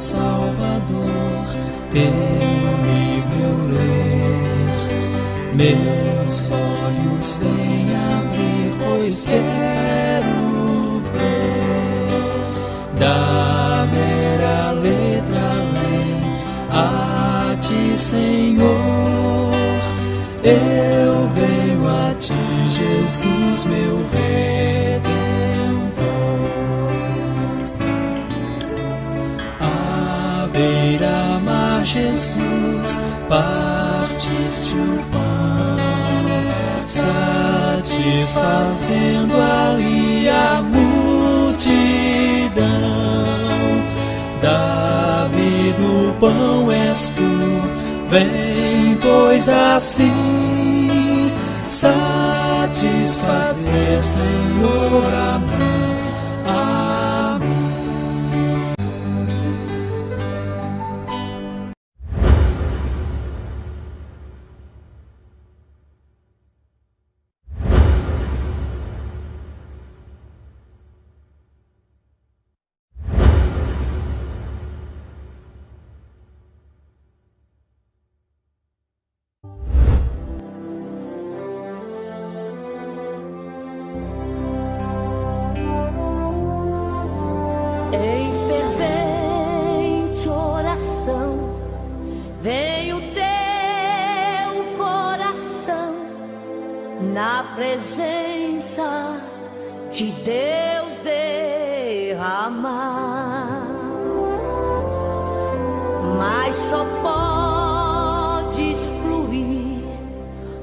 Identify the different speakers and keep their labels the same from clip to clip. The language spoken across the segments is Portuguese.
Speaker 1: Salvador, teu livro eu ler, meus olhos vêm abrir, pois quero ver da mera letra além a ti, Senhor. Eu venho a ti, Jesus, meu Redentor. À beira-mar, Jesus, partiste o pão, satisfazendo ali a multidão. Davi do pão és tu, vem, pois assim satisfazer, Senhor, a mim.
Speaker 2: Em fervente oração vem o teu coração na presença de Deus derramar, mas só podes fluir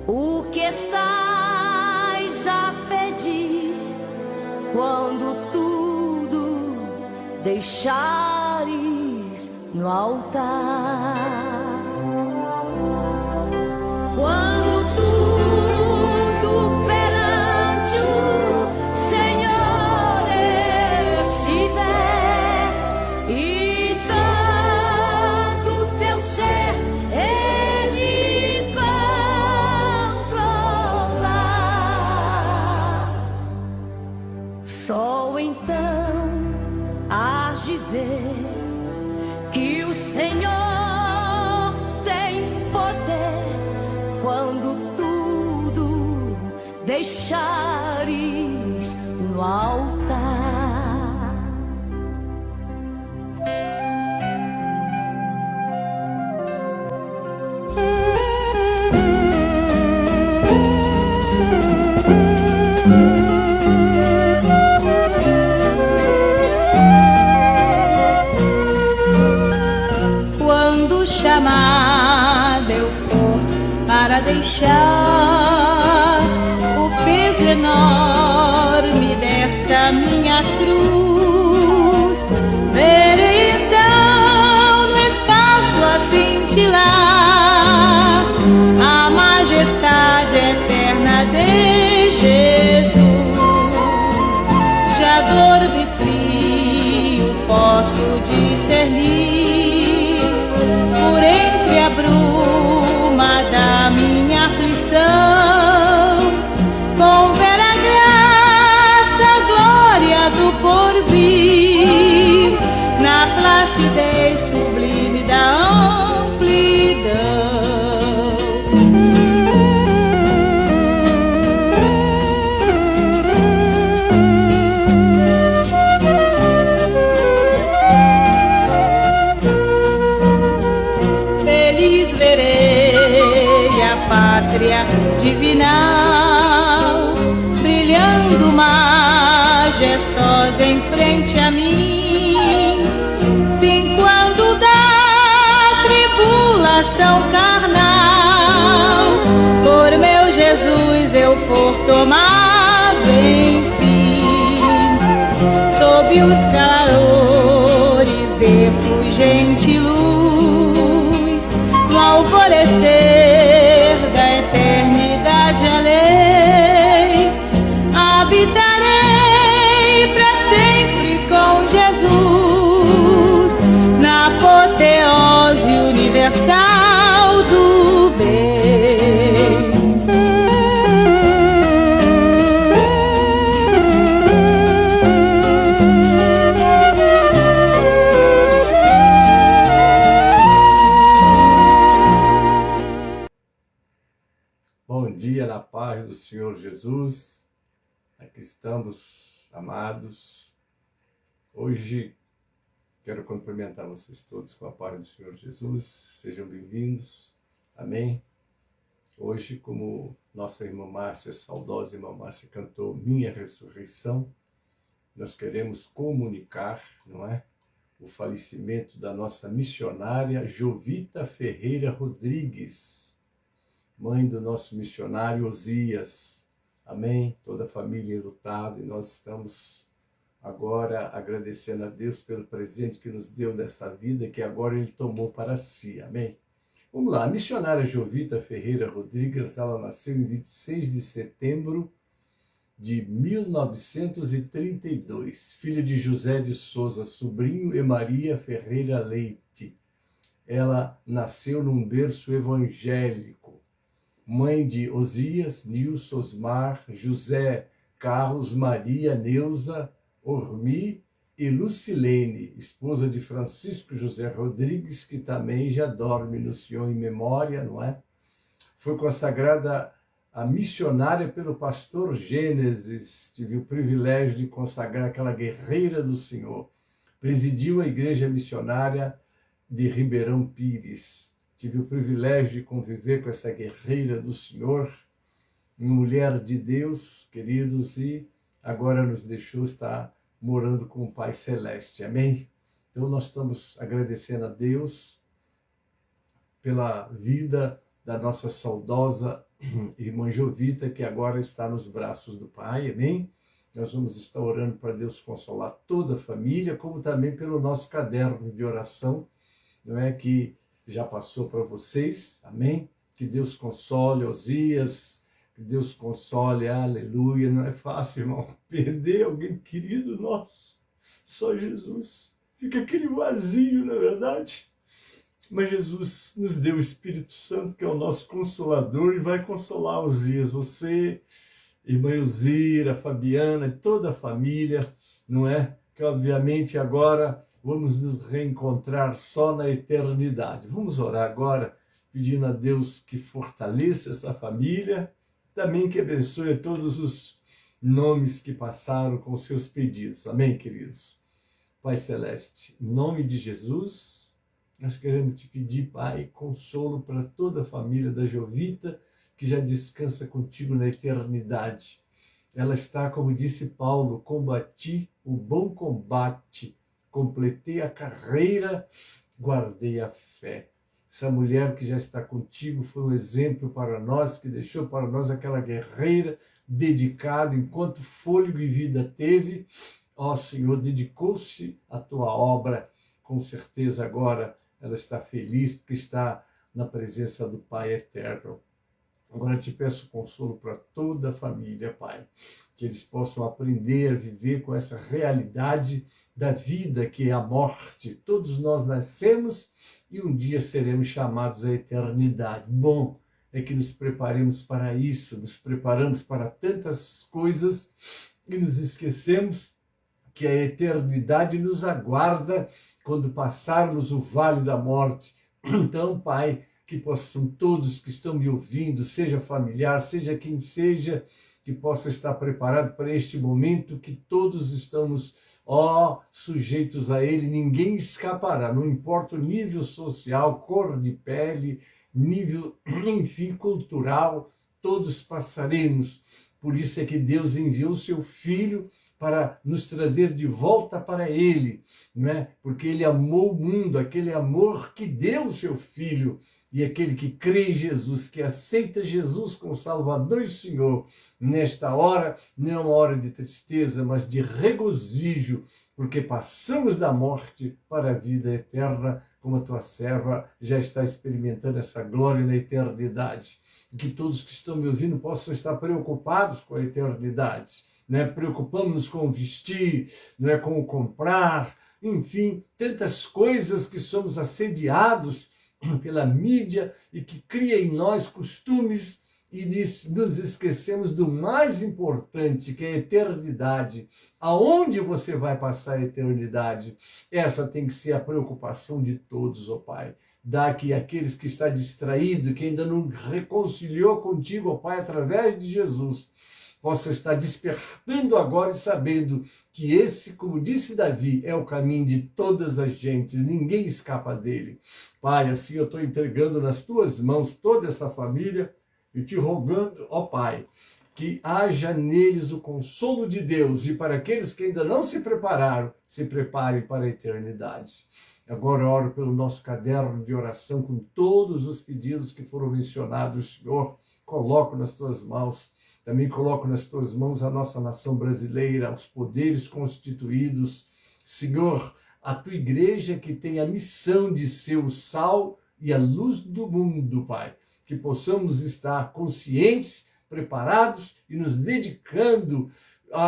Speaker 2: o que estás a pedir quando deixares no altar. Quando tudo perante o Senhor estiver e tanto teu ser Ele controlar, só então hás de ver que o Senhor tem poder quando tudo deixares no altar.
Speaker 3: Chamada eu for para deixar o peso enorme desta minha cruz, verei então no espaço a cintilar a majestade eterna de Jesus. Já dor de frio posso discernir por entre a bruma da minha aflição, com ver a graça, a glória do porvir, na placidez sublime da amplidão. Pátria divinal, brilhando majestosa em frente a mim, sim, quando da tribulação carnal, por meu Jesus eu for tomado, enfim, sob os calores de fulgente luz, no alvorecer da eternidade além, habitarei para sempre com Jesus, na apoteose universal do bem.
Speaker 4: Senhor Jesus, aqui estamos, amados. Hoje quero cumprimentar vocês todos com a paz do Senhor Jesus. Sejam bem-vindos. Amém. Hoje, como nossa irmã Márcia, saudosa irmã Márcia, cantou Minha Ressurreição, nós queremos comunicar, não é? O falecimento da nossa missionária Jovita Ferreira Rodrigues, mãe do nosso missionário Osias. Amém? Toda a família enlutada, e nós estamos agora agradecendo a Deus pelo presente que nos deu dessa vida, que agora Ele tomou para si. Amém? Vamos lá, a missionária Jovita Ferreira Rodrigues, ela nasceu em 26 de setembro de 1932, filha de José de Souza Sobrinho e Maria Ferreira Leite. Ela nasceu num berço evangélico, mãe de Osias, Nilson, Osmar, José, Carlos, Maria, Neuza, Ormi e Lucilene, esposa de Francisco José Rodrigues, que também já dorme no Senhor em memória, não é? Foi consagrada a missionária pelo pastor Gênesis. Tive o privilégio de consagrar aquela guerreira do Senhor. Presidiu a igreja missionária de Ribeirão Pires. Tive o privilégio de conviver com essa guerreira do Senhor, mulher de Deus, queridos, e agora nos deixou estar morando com o Pai Celeste. Amém? Então nós estamos agradecendo a Deus pela vida da nossa saudosa irmã Jovita, que agora está nos braços do Pai. Amém? Nós vamos estar orando para Deus consolar toda a família, como também pelo nosso caderno de oração, não é, que já passou para vocês. Amém? Que Deus console Osias, que Deus console, aleluia. Não é fácil, irmão, perder alguém querido nosso. Só Jesus. Fica aquele vazio, não é verdade? Mas Jesus nos deu o Espírito Santo, que é o nosso Consolador, e vai consolar Osias. Você, irmã Elzira, Fabiana, e toda a família, não é? Que obviamente agora vamos nos reencontrar só na eternidade. Vamos orar agora, pedindo a Deus que fortaleça essa família, também que abençoe todos os nomes que passaram com seus pedidos. Amém, queridos? Pai Celeste, em nome de Jesus, nós queremos te pedir, Pai, consolo para toda a família da Jovita, que já descansa contigo na eternidade. Ela está, como disse Paulo, combati o bom combate, completei a carreira, guardei a fé. Essa mulher que já está contigo foi um exemplo para nós, que deixou para nós aquela guerreira dedicada, enquanto fôlego e vida teve. Ó Senhor, dedicou-se à tua obra. Com certeza agora ela está feliz porque está na presença do Pai eterno. Agora eu te peço consolo para toda a família, Pai, que eles possam aprender a viver com essa realidade da vida, que é a morte. Todos nós nascemos e um dia seremos chamados à eternidade. Bom é que nos preparemos para isso, nos preparamos para tantas coisas e nos esquecemos que a eternidade nos aguarda quando passarmos o vale da morte. Então, Pai, que possam todos que estão me ouvindo, seja familiar, seja quem seja, que possa estar preparado para este momento, que todos estamos, sujeitos a ele, ninguém escapará, não importa o nível social, cor de pele, nível, enfim, cultural, todos passaremos. Por isso é que Deus enviou o seu Filho para nos trazer de volta para Ele, né? Porque Ele amou o mundo, aquele amor que deu o seu Filho, e aquele que crê em Jesus, que aceita Jesus como Salvador e Senhor, nesta hora, não é uma hora de tristeza, mas de regozijo, porque passamos da morte para a vida eterna, como a tua serva já está experimentando essa glória na eternidade. E que todos que estão me ouvindo possam estar preocupados com a eternidade, né? Preocupamos-nos com o vestir, não é, com o comprar, enfim, tantas coisas que somos assediados pela mídia e que cria em nós costumes e nos esquecemos do mais importante, que é a eternidade. Aonde você vai passar a eternidade? Essa tem que ser a preocupação de todos, ó Pai. Dá que aqueles que estão distraídos, que ainda não reconciliou contigo, ó Pai, através de Jesus, possa estar despertando agora e sabendo que esse, como disse Davi, é o caminho de todas as gentes, ninguém escapa dele. Pai, assim eu estou entregando nas tuas mãos toda essa família e te rogando, ó Pai, que haja neles o consolo de Deus e para aqueles que ainda não se prepararam, se preparem para a eternidade. Agora eu oro pelo nosso caderno de oração com todos os pedidos que foram mencionados, Senhor, coloco nas tuas mãos. Também coloco nas tuas mãos a nossa nação brasileira, os poderes constituídos. Senhor, a tua igreja que tem a missão de ser o sal e a luz do mundo, Pai. Que possamos estar conscientes, preparados e nos dedicando,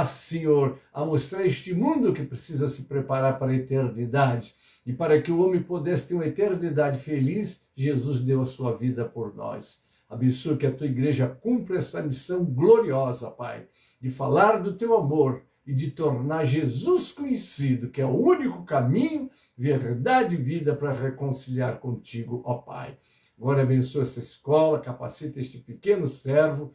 Speaker 4: Senhor, a mostrar este mundo que precisa se preparar para a eternidade. E para que o homem pudesse ter uma eternidade feliz, Jesus deu a sua vida por nós. Abençoa que a tua igreja cumpra essa missão gloriosa, Pai, de falar do teu amor e de tornar Jesus conhecido, que é o único caminho, verdade e vida para reconciliar contigo, ó Pai. Agora abençoa essa escola, capacita este pequeno servo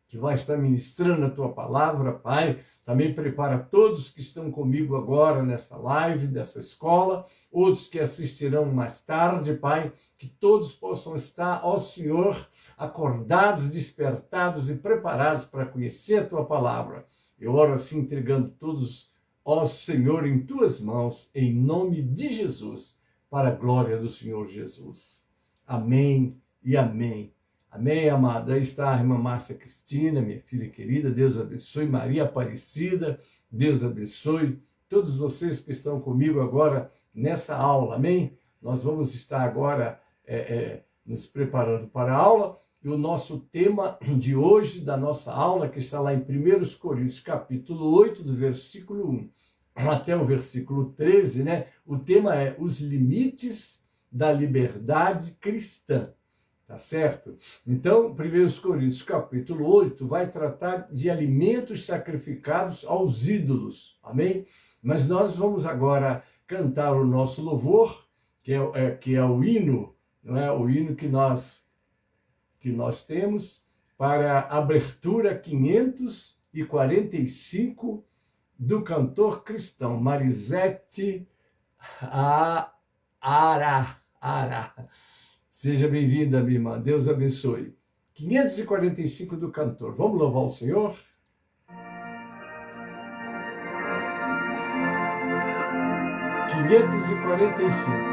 Speaker 4: que vai estar ministrando a tua palavra, Pai. Também prepara todos que estão comigo agora nessa live, dessa escola, outros que assistirão mais tarde, Pai, que todos possam estar, ó Senhor, acordados, despertados e preparados para conhecer a tua palavra. Eu oro assim, entregando todos, ó Senhor, em tuas mãos, em nome de Jesus, para a glória do Senhor Jesus. Amém e amém. Amém, amada. Aí está a irmã Márcia Cristina, minha filha querida. Deus abençoe. Maria Aparecida, Deus abençoe. Todos vocês que estão comigo agora nessa aula, amém? Nós vamos estar agora nos preparando para a aula. E o nosso tema de hoje, da nossa aula, que está lá em 1 Coríntios, capítulo 8, do versículo 1 até o versículo 13, né? O tema é os limites da liberdade cristã. Tá certo? Então, 1 Coríntios, capítulo 8, vai tratar de alimentos sacrificados aos ídolos. Amém? Mas nós vamos agora cantar o nosso louvor, que é o hino, não é? O hino que nós temos para a abertura 545 do cantor cristão Marisete Ara. Seja bem-vinda, minha irmã. Deus abençoe. 545 do cantor. Vamos louvar o Senhor?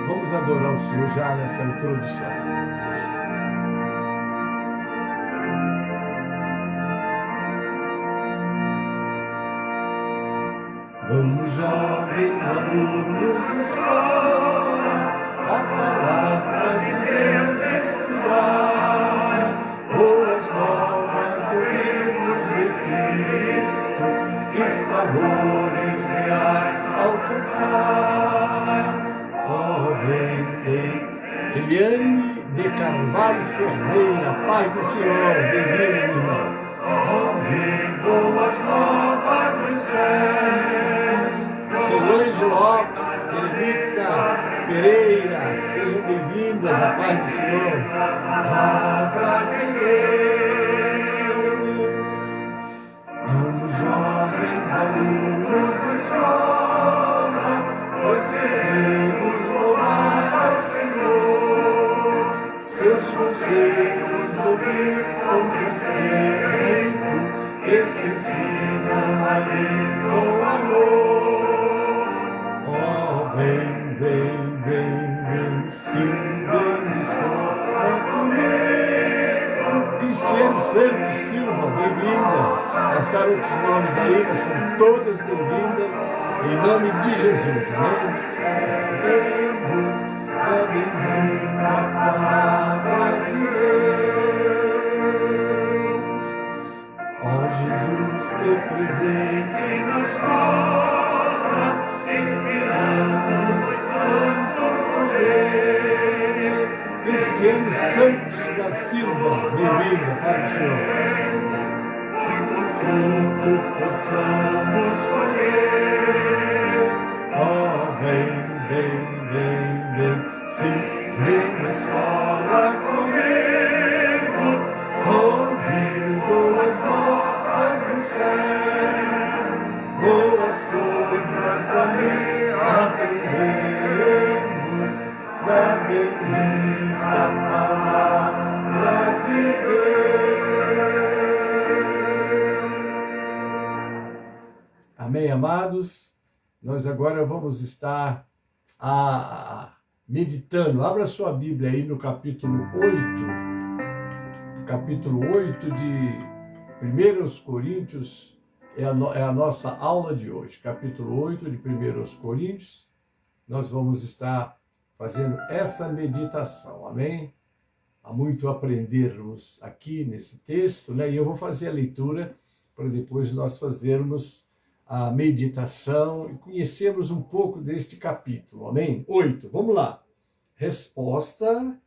Speaker 4: Vamos adorar o Senhor já nessa introdução. Vamos, jovens alunos da escola, a palavra de Deus estudar, boas novas ouvimos de Cristo e favores reais alcançar. Oh, vem. Eliane de Carvalho Ferreira, paz do Senhor, bem-vinda, minha irmã. Ouvir boas novas dos céus. Solange Lopes, Ermita Pereira, sejam bem-vindas, a paz do Senhor. Palavra de Deus. Vamos, jovens alunos da escola, pois queremos louvar ao Senhor. Seus conselhos ouvir com respeito, que se ensinam ali com amor. Oh, vem, sim, vem escola comigo. Cristiane Santos Silva, bem-vinda. Passaram outros nomes aí, mas são todas bem-vindas, em nome de Jesus, amém? Vemos a bendita palavra de Deus. Ó Jesus, ser presente na escola, inspirando santo poder. Cristiane Santos da Silva, bem-vinda, Pai do Senhor. Muito fruto possamos colher. Oh, vem, sim, vem na escola comigo, ouvir boas novas Amém, amados? Nós agora vamos estar meditando. Abra sua Bíblia aí no capítulo 8 de 1 Coríntios, é a nossa aula de hoje. Capítulo 8 de 1 Coríntios, nós vamos estar fazendo essa meditação, amém? Há muito a aprendermos aqui nesse texto, né? E eu vou fazer a leitura para depois nós fazermos a meditação e conhecermos um pouco deste capítulo, amém? 8, vamos lá. Resposta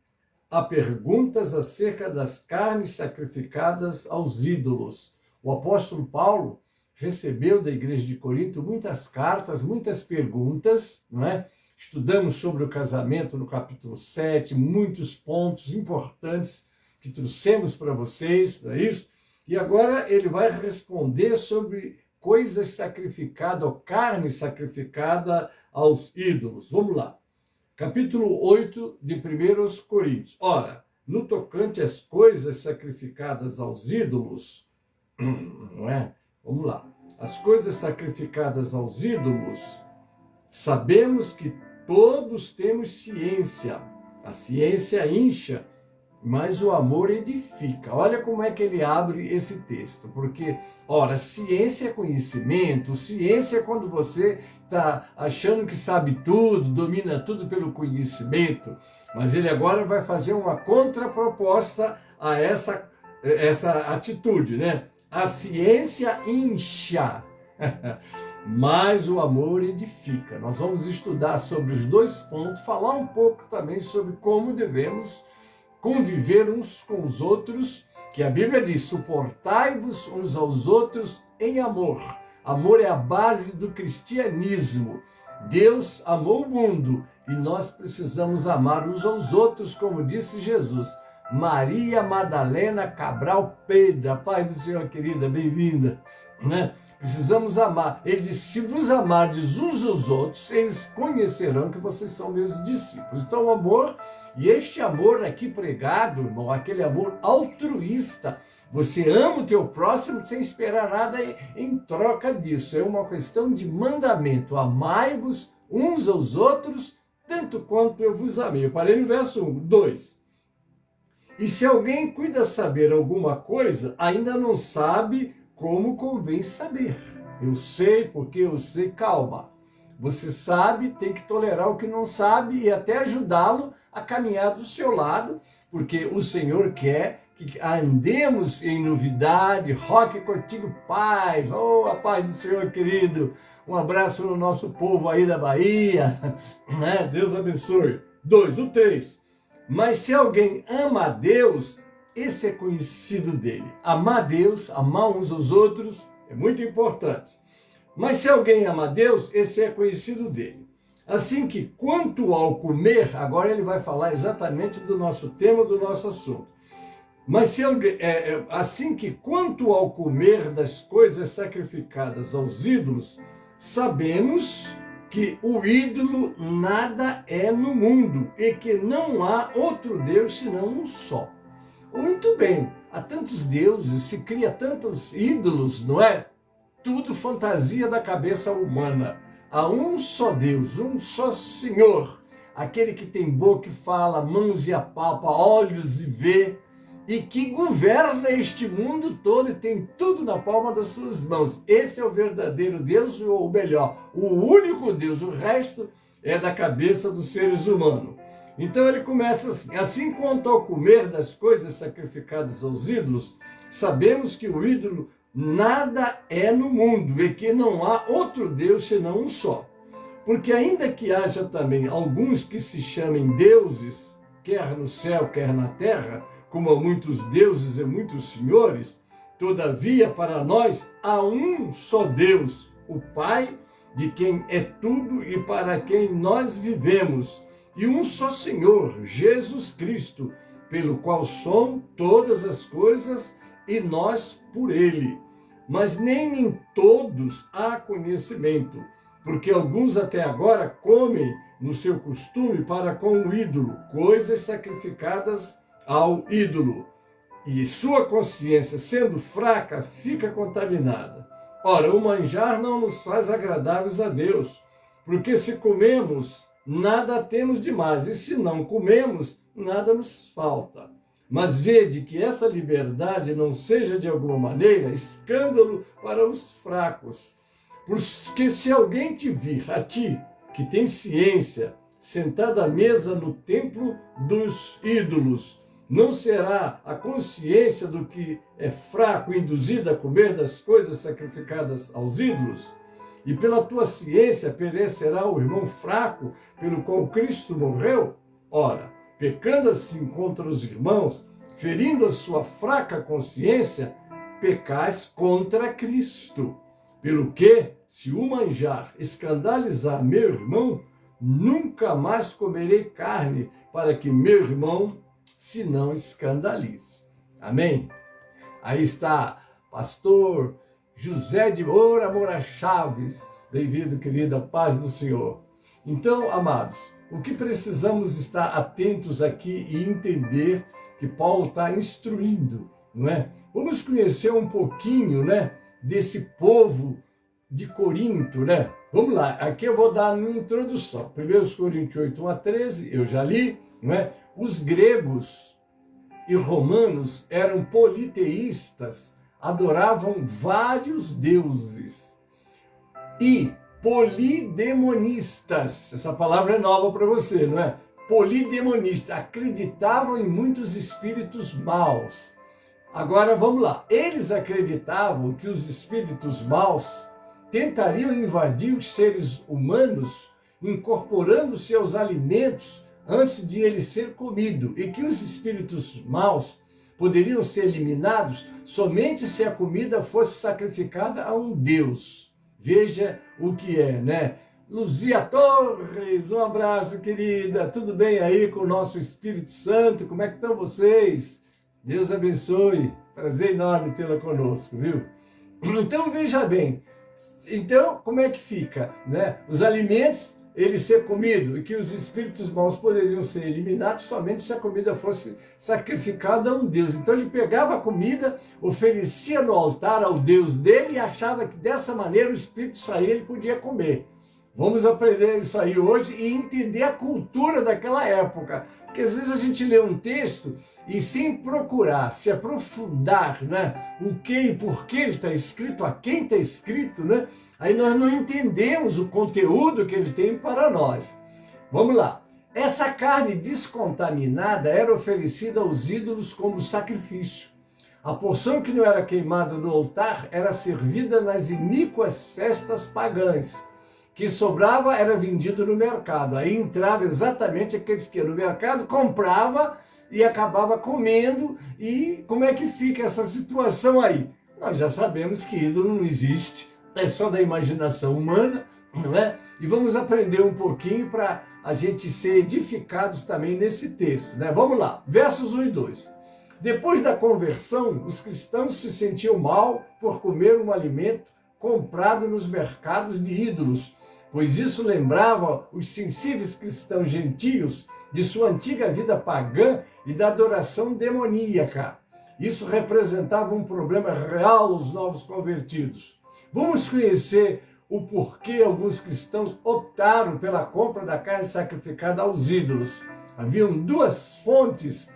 Speaker 4: a perguntas acerca das carnes sacrificadas aos ídolos. O apóstolo Paulo recebeu da igreja de Corinto muitas cartas, muitas perguntas, não é? Estudamos sobre o casamento no capítulo 7, muitos pontos importantes que trouxemos para vocês, não é isso? E agora ele vai responder sobre coisas sacrificadas, ou carne sacrificada aos ídolos. Vamos lá. Capítulo 8 de 1 Coríntios. Ora, no tocante às coisas sacrificadas aos ídolos, não é? Vamos lá. As coisas sacrificadas aos ídolos, sabemos que todos temos ciência. A ciência incha, mas o amor edifica. Olha como é que ele abre esse texto. Porque, ora, ciência é conhecimento, ciência é quando você está achando que sabe tudo, domina tudo pelo conhecimento. Mas ele agora vai fazer uma contraproposta a essa atitude, né? A ciência incha, mas o amor edifica. Nós vamos estudar sobre os dois pontos, falar um pouco também sobre como devemos conviver uns com os outros, que a Bíblia diz, suportai-vos uns aos outros em amor. Amor é a base do cristianismo. Deus amou o mundo e nós precisamos amar uns aos outros, como disse Jesus. Maria Madalena Cabral Pedra, paz do Senhor, querida, bem-vinda, né? Precisamos amar. Ele disse, se vos amardes uns aos outros, eles conhecerão que vocês são meus discípulos. Então, o amor, e este amor aqui pregado, irmão, aquele amor altruísta, você ama o teu próximo sem esperar nada em troca disso. É uma questão de mandamento. Amai-vos uns aos outros, tanto quanto eu vos amei. Eu parei no verso 1. 2. E se alguém cuida saber alguma coisa, ainda não sabe como convém saber. Eu sei porque eu sei, calma. Você sabe, tem que tolerar o que não sabe e até ajudá-lo a caminhar do seu lado, porque o Senhor quer que andemos em novidade. Roque contigo, paz. Oh, a paz do Senhor, querido. Um abraço no nosso povo aí da Bahia. Né? Deus abençoe. 2, o 3. Mas se alguém ama a Deus, esse é conhecido dele. Amar a Deus, amar uns aos outros, é muito importante. Mas se alguém ama a Deus, esse é conhecido dele. Assim que, quanto ao comer, agora ele vai falar exatamente do nosso tema, do nosso assunto. Mas se alguém, assim que, quanto ao comer das coisas sacrificadas aos ídolos, sabemos que o ídolo nada é no mundo e que não há outro Deus senão um só. Muito bem, há tantos deuses, se cria tantos ídolos, não é? Tudo fantasia da cabeça humana. Há um só Deus, um só Senhor, aquele que tem boca e fala, mãos e apalpa, olhos e vê, e que governa este mundo todo e tem tudo na palma das suas mãos. Esse é o verdadeiro Deus, ou melhor, o único Deus. O resto é da cabeça dos seres humanos. Então ele começa assim quanto ao comer das coisas sacrificadas aos ídolos, sabemos que o ídolo nada é no mundo e que não há outro Deus senão um só. Porque ainda que haja também alguns que se chamem deuses, quer no céu, quer na terra, como há muitos deuses e muitos senhores, todavia para nós há um só Deus, o Pai, de quem é tudo e para quem nós vivemos, e um só Senhor, Jesus Cristo, pelo qual são todas as coisas e nós por ele. Mas nem em todos há conhecimento, porque alguns até agora comem no seu costume para com o ídolo, coisas sacrificadas ao ídolo, e sua consciência, sendo fraca, fica contaminada. Ora, o manjar não nos faz agradáveis a Deus, porque se comemos, nada temos demais, e se não comemos, nada nos falta. Mas vede que essa liberdade não seja de alguma maneira escândalo para os fracos. Porque se alguém te vir, a ti, que tem ciência, sentado à mesa no templo dos ídolos, não será a consciência do que é fraco induzida a comer das coisas sacrificadas aos ídolos? E pela tua ciência perecerá o irmão fraco pelo qual Cristo morreu? Ora, pecando assim contra os irmãos, ferindo a sua fraca consciência, pecais contra Cristo. Pelo que, se o manjar escandalizar meu irmão, nunca mais comerei carne, para que meu irmão se não escandalize. Amém? Aí está, pastor José de Moura Chaves. Bem-vindo, querida, paz do Senhor. Então, amados, o que precisamos estar atentos aqui e entender que Paulo está instruindo, não é? Vamos conhecer um pouquinho, né, desse povo de Corinto, né? Vamos lá, aqui eu vou dar uma introdução. 1 Coríntios 8, 1 a 13, eu já li, não é? Os gregos e romanos eram politeístas, adoravam vários deuses. E polidemonistas, essa palavra é nova para você, não é? Polidemonista, acreditavam em muitos espíritos maus. Agora vamos lá, eles acreditavam que os espíritos maus tentariam invadir os seres humanos, incorporando-se aos alimentos antes de ele ser comido, e que os espíritos maus poderiam ser eliminados somente se a comida fosse sacrificada a um deus. Veja o que é, né? Luzia Torres, um abraço, querida. Tudo bem aí com o nosso Espírito Santo? Como é que estão vocês? Deus abençoe. Prazer enorme tê-la conosco, viu? Então, veja bem. Então, como é que fica, né? Os alimentos, eles ser comidos, e que os espíritos maus poderiam ser eliminados somente se a comida fosse sacrificada a um deus. Então, ele pegava a comida, oferecia no altar ao deus dele e achava que dessa maneira o espírito saía e ele podia comer. Vamos aprender isso aí hoje e entender a cultura daquela época. Porque às vezes a gente lê um texto e sem procurar se aprofundar, né, o que e por que ele está escrito, a quem está escrito, né, aí nós não entendemos o conteúdo que ele tem para nós. Vamos lá. Essa carne descontaminada era oferecida aos ídolos como sacrifício. A porção que não era queimada no altar era servida nas iníquas festas pagãs. Que sobrava era vendido no mercado. Aí entrava exatamente aqueles que iam no mercado, comprava e acabava comendo. E como é que fica essa situação aí? Nós já sabemos que ídolo não existe, é só da imaginação humana, não é? E vamos aprender um pouquinho para a gente ser edificados também nesse texto, né? Vamos lá, versos 1 e 2. Depois da conversão, os cristãos se sentiam mal por comer um alimento comprado nos mercados de ídolos, pois isso lembrava os sensíveis cristãos gentios de sua antiga vida pagã e da adoração demoníaca. Isso representava um problema real aos novos convertidos. Vamos conhecer o porquê alguns cristãos optaram pela compra da carne sacrificada aos ídolos. Haviam duas fontes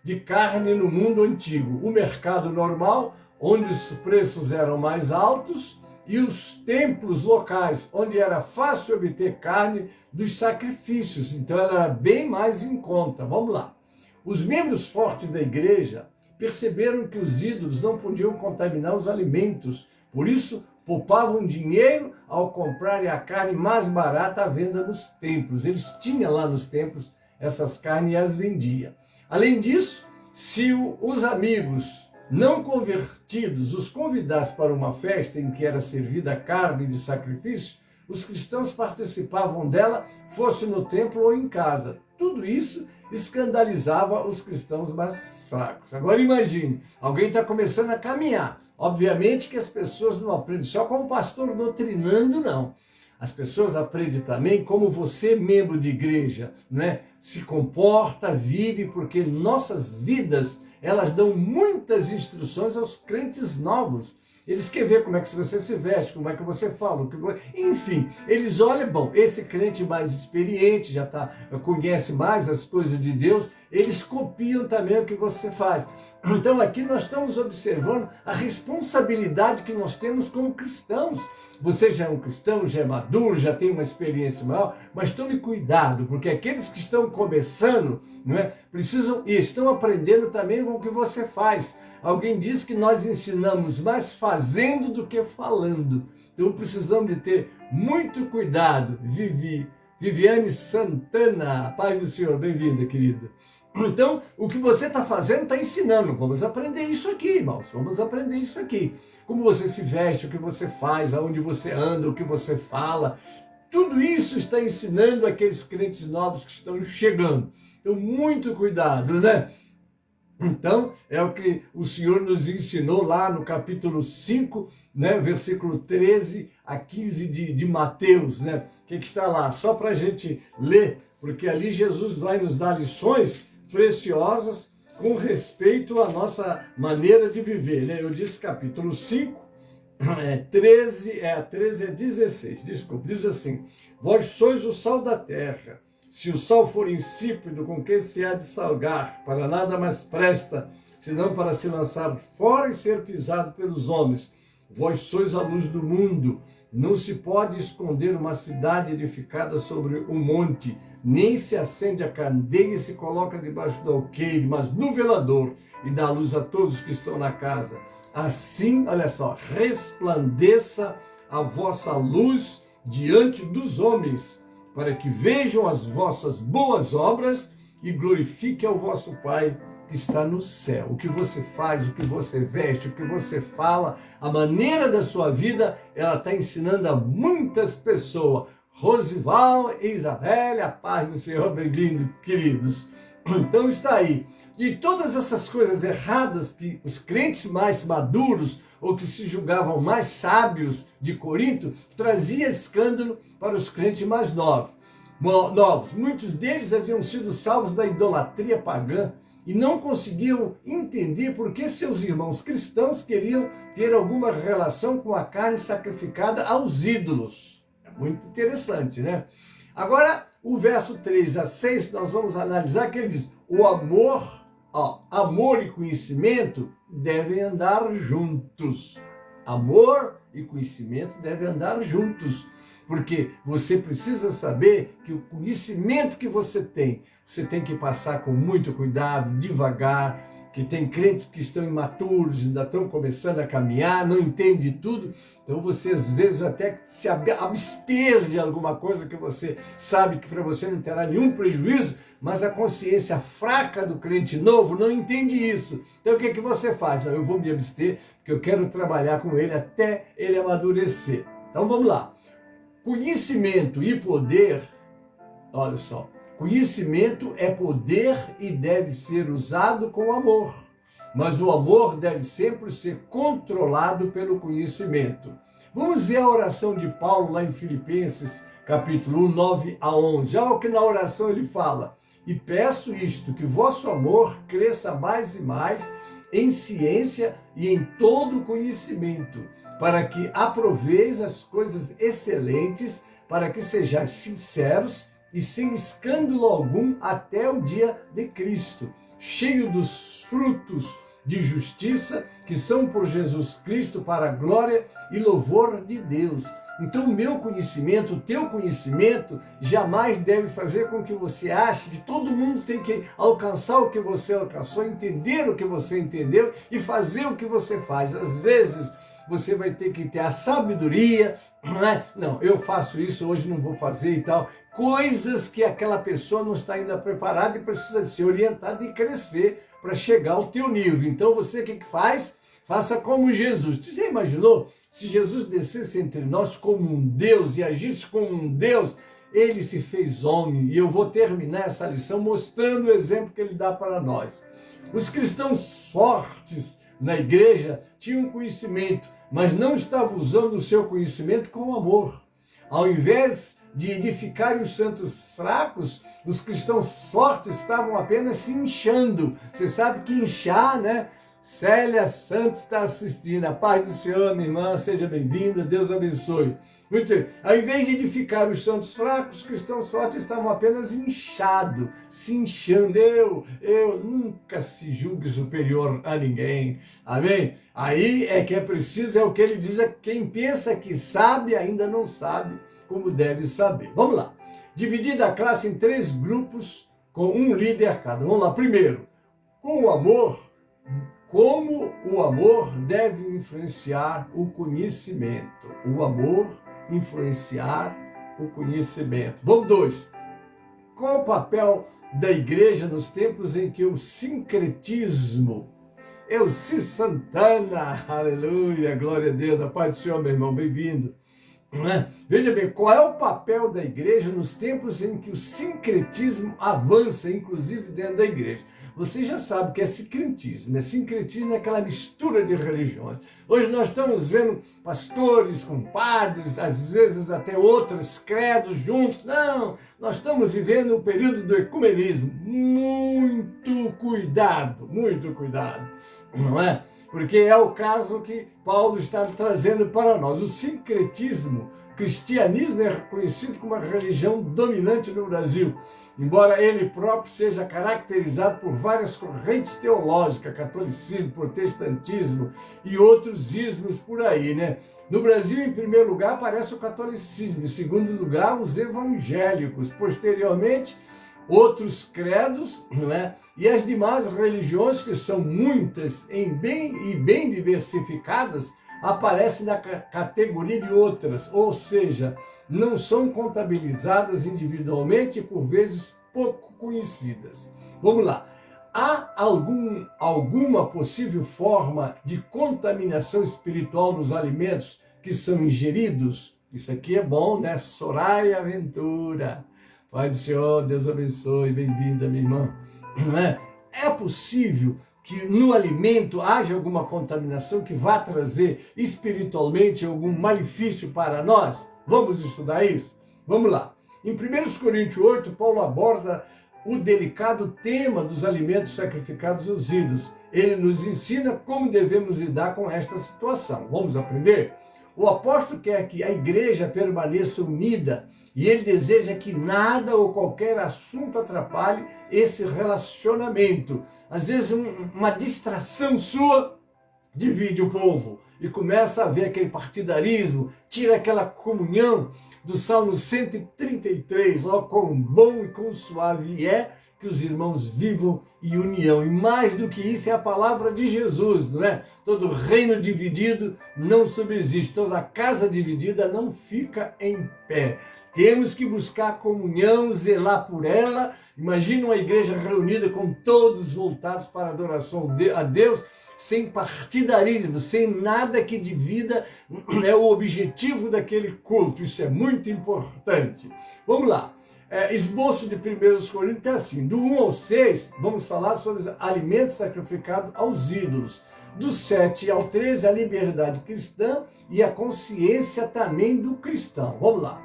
Speaker 4: de carne no mundo antigo: o mercado normal, onde os preços eram mais altos, e os templos locais, onde era fácil obter carne dos sacrifícios. Então ela era bem mais em conta. Vamos lá. Os membros fortes da igreja perceberam que os ídolos não podiam contaminar os alimentos. Por isso, poupavam dinheiro ao comprarem a carne mais barata à venda nos templos. Eles tinham lá nos templos essas carnes e as vendiam. Além disso, se os amigos não convertidos os convidassem para uma festa em que era servida carne de sacrifício, os cristãos participavam dela, fosse no templo ou em casa. Tudo isso escandalizava os cristãos mais fracos. Agora imagine, alguém está começando a caminhar. Obviamente que as pessoas não aprendem só como pastor doutrinando, não. As pessoas aprendem também como você, membro de igreja, né, se comporta, vive, porque nossas vidas, elas dão muitas instruções aos crentes novos. Eles querem ver como é que você se veste, como é que você fala, enfim, eles olham, bom, esse crente mais experiente, conhece mais as coisas de Deus, eles copiam também o que você faz. Então aqui nós estamos observando a responsabilidade que nós temos como cristãos. Você já é um cristão, já é maduro, já tem uma experiência maior, mas tome cuidado, porque aqueles que estão começando, não é, precisam e estão aprendendo também com o que você faz. Alguém diz que nós ensinamos mais fazendo do que falando. Então precisamos de ter muito cuidado. Viviane Santana, paz do Senhor, bem-vinda, querida. Então, o que você está fazendo está ensinando. Vamos aprender isso aqui, irmãos. Vamos aprender isso aqui. Como você se veste, o que você faz, aonde você anda, o que você fala. Tudo isso está ensinando aqueles crentes novos que estão chegando. Então, muito cuidado, né? Então, é o que o Senhor nos ensinou lá no capítulo 5, né, versículo 13 a 15 de Mateus, né? O que está lá? Só para a gente ler, porque ali Jesus vai nos dar lições preciosas com respeito à nossa maneira de viver, né? Eu disse capítulo 5, 13 a 16, desculpa, diz assim: vós sois o sal da terra. Se o sal for insípido, com que se há de salgar? Para nada mais presta, senão para se lançar fora e ser pisado pelos homens. Vós sois a luz do mundo. Não se pode esconder uma cidade edificada sobre um monte, nem se acende a candeia e se coloca debaixo do alqueire, mas no velador, e dá luz a todos que estão na casa. Assim, olha só, resplandeça a vossa luz diante dos homens, para que vejam as vossas boas obras e glorifiquem ao vosso Pai que está no céu. O que você faz, o que você veste, o que você fala, a maneira da sua vida, ela está ensinando a muitas pessoas. Rosival e Isabelle, a paz do Senhor, bem-vindo, queridos. Então está aí. E todas essas coisas erradas que os crentes mais maduros ou que se julgavam mais sábios de Corinto trazia escândalo para os crentes mais novos. Muitos deles haviam sido salvos da idolatria pagã e não conseguiam entender por que seus irmãos cristãos queriam ter alguma relação com a carne sacrificada aos ídolos. É muito interessante, né? Agora, o verso 3 a 6, nós vamos analisar que ele diz: o amor e conhecimento devem andar juntos. Amor e conhecimento devem andar juntos. Porque você precisa saber que o conhecimento que você tem que passar com muito cuidado, devagar, que tem crentes que estão imaturos, ainda estão começando a caminhar, não entende tudo, então você às vezes até se abster de alguma coisa que você sabe que para você não terá nenhum prejuízo, mas a consciência fraca do crente novo não entende isso. Então o que que você faz? Não, eu vou me abster, porque eu quero trabalhar com ele até ele amadurecer. Então vamos lá. Conhecimento e poder, olha só, conhecimento é poder e deve ser usado com amor, mas o amor deve sempre ser controlado pelo conhecimento. Vamos ver a oração de Paulo lá em Filipenses, capítulo 1, 9 a 11. Olha o que na oração ele fala: e peço isto, que vosso amor cresça mais e mais em ciência e em todo conhecimento, para que aproveis as coisas excelentes, para que sejais sinceros e sem escândalo algum até o dia de Cristo, cheio dos frutos de justiça que são por Jesus Cristo para a glória e louvor de Deus. Então o meu conhecimento, o teu conhecimento jamais deve fazer com que você ache que todo mundo tem que alcançar o que você alcançou, entender o que você entendeu e fazer o que você faz. Às vezes você vai ter que ter a sabedoria, não é? Não, eu faço isso, hoje não vou fazer e tal. Coisas que aquela pessoa não está ainda preparada e precisa ser orientada e crescer para chegar ao teu nível. Então você o que faz? Faça como Jesus. Você já imaginou se Jesus descesse entre nós como um Deus e agisse como um Deus? Ele se fez homem, e eu vou terminar essa lição mostrando o exemplo que ele dá para nós. Os cristãos fortes na igreja tinham conhecimento, mas não estavam usando o seu conhecimento com amor. Ao invés de edificarem os santos fracos, os cristãos fortes estavam apenas se inchando. Você sabe que inchar, né? Célia Santos está assistindo. A paz do Senhor, minha irmã, seja bem-vinda, Deus abençoe. Muito bem. Ao invés de edificar os santos fracos, os cristãos fortes estavam apenas inchados, se inchando. Eu nunca se julgue superior a ninguém. Amém? Aí é que é preciso, é o que ele diz, é quem pensa que sabe ainda não sabe como deve saber. Vamos lá. Dividida a classe em 3 grupos com um líder cada. Vamos lá. Primeiro, com o amor, como o amor deve influenciar o conhecimento. O amor influenciar o conhecimento. Vamos 2. Qual o papel da igreja nos tempos em que o sincretismo, Elci Santana, aleluia, glória a Deus, a paz do Senhor, meu irmão, bem-vindo. Veja bem, qual é o papel da igreja nos tempos em que o sincretismo avança, inclusive dentro da igreja? Você já sabe o que é sincretismo, né? Sincretismo é aquela mistura de religiões. Hoje nós estamos vendo pastores com padres, às vezes até outros credos juntos. Não, nós estamos vivendo o período do ecumenismo. Muito cuidado, não é? Porque é o caso que Paulo está trazendo para nós. O sincretismo, o cristianismo é reconhecido como uma religião dominante no Brasil, embora ele próprio seja caracterizado por várias correntes teológicas, catolicismo, protestantismo e outros ismos por aí, né? No Brasil, em primeiro lugar, aparece o catolicismo, em segundo lugar, os evangélicos, posteriormente, outros credos, não é? E as demais religiões, que são muitas e bem diversificadas, aparecem na categoria de outras, ou seja, não são contabilizadas individualmente e por vezes pouco conhecidas. Vamos lá. Há alguma possível forma de contaminação espiritual nos alimentos que são ingeridos? Isso aqui é bom, né? Soraya Ventura. Pai do Senhor, Deus abençoe, bem-vinda, minha irmã. Não é? É possível que no alimento haja alguma contaminação que vá trazer espiritualmente algum malefício para nós? Vamos estudar isso? Vamos lá. Em 1 Coríntios 8, Paulo aborda o delicado tema dos alimentos sacrificados aos ídolos. Ele nos ensina como devemos lidar com esta situação. Vamos aprender? O apóstolo quer que a igreja permaneça unida e ele deseja que nada ou qualquer assunto atrapalhe esse relacionamento. Às vezes uma distração sua divide o povo e começa a haver aquele partidarismo, tira aquela comunhão do Salmo 133, ó, quão bom e quão suave é que os irmãos vivam em união. E mais do que isso é a palavra de Jesus, não é? Todo reino dividido não subsiste, toda casa dividida não fica em pé. Temos que buscar comunhão, zelar por ela. Imagina uma igreja reunida com todos voltados para a adoração a Deus, sem partidarismo, sem nada que divida o objetivo daquele culto. Isso é muito importante. Vamos lá. Esboço de 1 Coríntios é assim, do 1 ao 6, vamos falar sobre os alimentos sacrificados aos ídolos. Do 7 ao 13, a liberdade cristã e a consciência também do cristão. Vamos lá.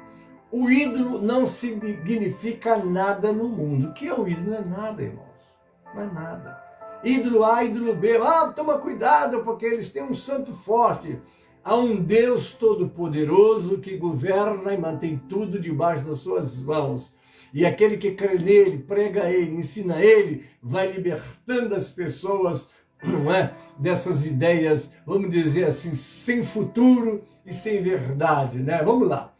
Speaker 4: O ídolo não significa nada no mundo. O que é o ídolo? Não é nada, irmãos. Não é nada. Ídolo A, ídolo B. Toma cuidado, porque eles têm um santo forte. Há um Deus todo-poderoso que governa e mantém tudo debaixo das suas mãos. E aquele que crê nele, prega ele, ensina ele, vai libertando as pessoas, não é? Dessas ideias, vamos dizer assim, sem futuro e sem verdade, né? Vamos lá.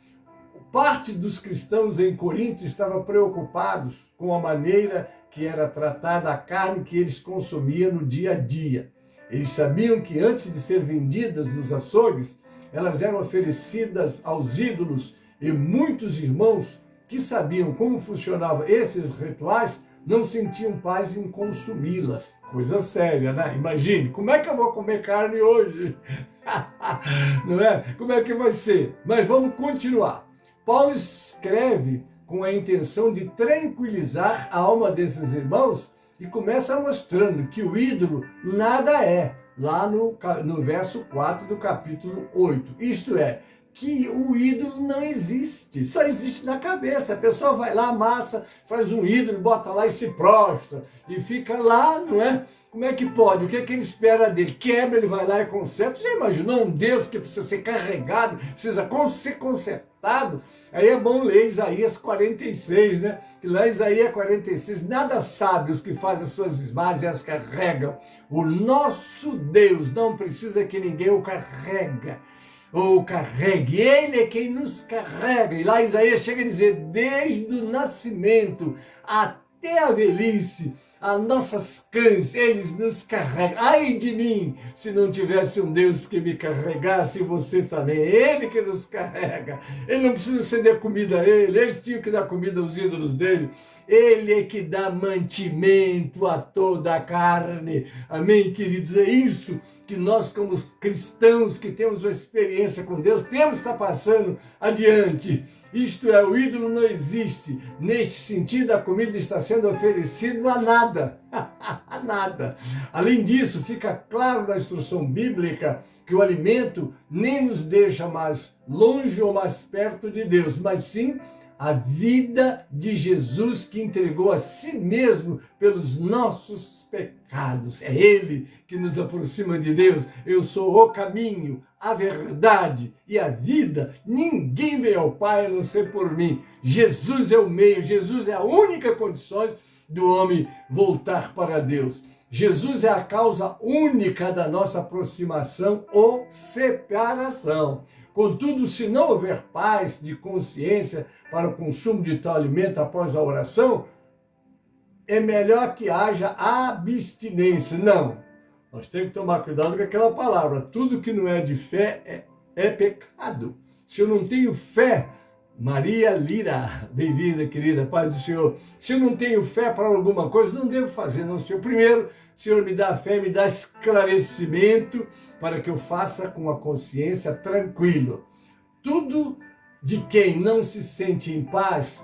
Speaker 4: Parte dos cristãos em Corinto estavam preocupados com a maneira que era tratada a carne que eles consumiam no dia a dia. Eles sabiam que antes de ser vendidas nos açougues, elas eram oferecidas aos ídolos, e muitos irmãos que sabiam como funcionavam esses rituais não sentiam paz em consumi-las. Coisa séria, né? Imagine, como é que eu vou comer carne hoje? Não é? Como é que vai ser? Mas vamos continuar. Paulo escreve com a intenção de tranquilizar a alma desses irmãos e começa mostrando que o ídolo nada é, lá no verso 4 do capítulo 8. Isto é, que o ídolo não existe, só existe na cabeça. A pessoa vai lá, amassa, faz um ídolo, bota lá e se prostra, e fica lá, não é? Como é que pode? O que é que ele espera dele? Quebra, ele vai lá e conserta. Já imaginou um Deus que precisa ser carregado, precisa ser consertado? Aí é bom ler Isaías 46, né? Que lá em Isaías 46, nada sabe os que fazem as suas imagens e as carregam. O nosso Deus não precisa que ninguém o carrega. Ou carregue, ele é quem nos carrega. E lá Isaías chega a dizer, desde o nascimento até a velhice, as nossas cães, eles nos carregam. Ai de mim, se não tivesse um Deus que me carregasse, você também. É ele que nos carrega. Ele não precisa ceder comida a ele, eles tinham que dar comida aos ídolos dele. Ele é que dá mantimento a toda a carne. Amém, queridos? É isso que nós, como cristãos que temos uma experiência com Deus, temos que estar passando adiante. Isto é, o ídolo não existe. Neste sentido, a comida está sendo oferecida a nada. A nada. Além disso, fica claro na instrução bíblica que o alimento nem nos deixa mais longe ou mais perto de Deus, mas sim a vida de Jesus que entregou a si mesmo pelos nossos pecados. É Ele que nos aproxima de Deus. Eu sou o caminho, a verdade e a vida. Ninguém veio ao Pai a não ser por mim. Jesus é o meio, Jesus é a única condição do homem voltar para Deus. Jesus é a causa única da nossa aproximação ou separação. Contudo, se não houver paz de consciência para o consumo de tal alimento após a oração, é melhor que haja abstinência. Não, nós temos que tomar cuidado com aquela palavra. Tudo que não é de fé é pecado. Se eu não tenho fé, Maria Lira, bem-vinda, querida, Pai do Senhor. Se eu não tenho fé para alguma coisa, não devo fazer, não, Senhor. Primeiro, Senhor, me dá fé, me dá esclarecimento para que eu faça com a consciência tranquilo. Tudo de quem não se sente em paz,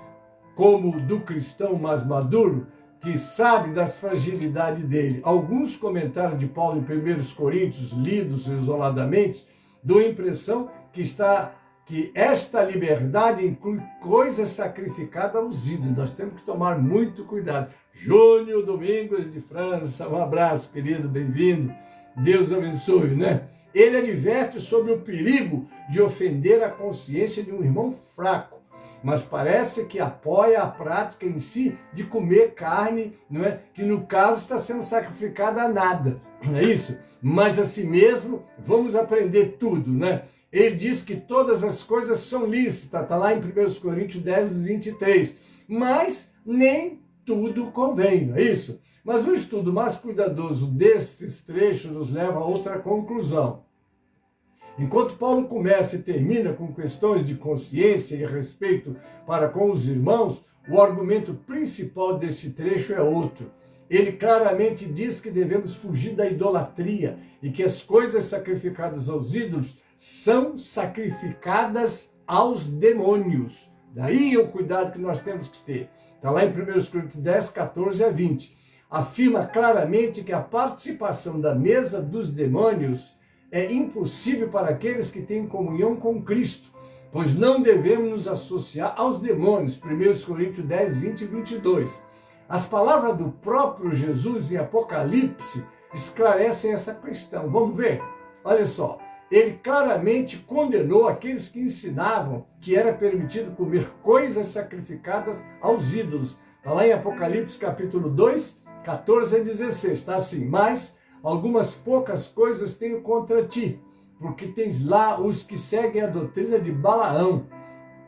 Speaker 4: como do cristão mais maduro, que sabe das fragilidades dele. Alguns comentários de Paulo em 1 Coríntios, lidos isoladamente, dão a impressão que esta liberdade inclui coisas sacrificadas aos ídolos. Nós temos que tomar muito cuidado. Júnior Domingos de França, um abraço, querido, bem-vindo. Deus abençoe, né? Ele adverte sobre o perigo de ofender a consciência de um irmão fraco, mas parece que apoia a prática em si de comer carne, não é? Que no caso está sendo sacrificada a nada, não é isso? Mas assim mesmo, vamos aprender tudo, né? Ele diz que todas as coisas são lícitas, está lá em 1 Coríntios 10, 23, mas nem tudo convém, não é isso? Mas um estudo mais cuidadoso destes trechos nos leva a outra conclusão. Enquanto Paulo começa e termina com questões de consciência e respeito para com os irmãos, o argumento principal desse trecho é outro. Ele claramente diz que devemos fugir da idolatria e que as coisas sacrificadas aos ídolos são sacrificadas aos demônios. Daí o cuidado que nós temos que ter. Está lá em 1 Coríntios 10, 14 a 20. Afirma claramente que a participação da mesa dos demônios é impossível para aqueles que têm comunhão com Cristo, pois não devemos nos associar aos demônios. 1 Coríntios 10, 20 e 22. As palavras do próprio Jesus em Apocalipse esclarecem essa questão. Vamos ver? Olha só. Ele claramente condenou aqueles que ensinavam que era permitido comer coisas sacrificadas aos ídolos. Está lá em Apocalipse capítulo 2, 14 a 16. Está assim, mas algumas poucas coisas tenho contra ti, porque tens lá os que seguem a doutrina de Balaão,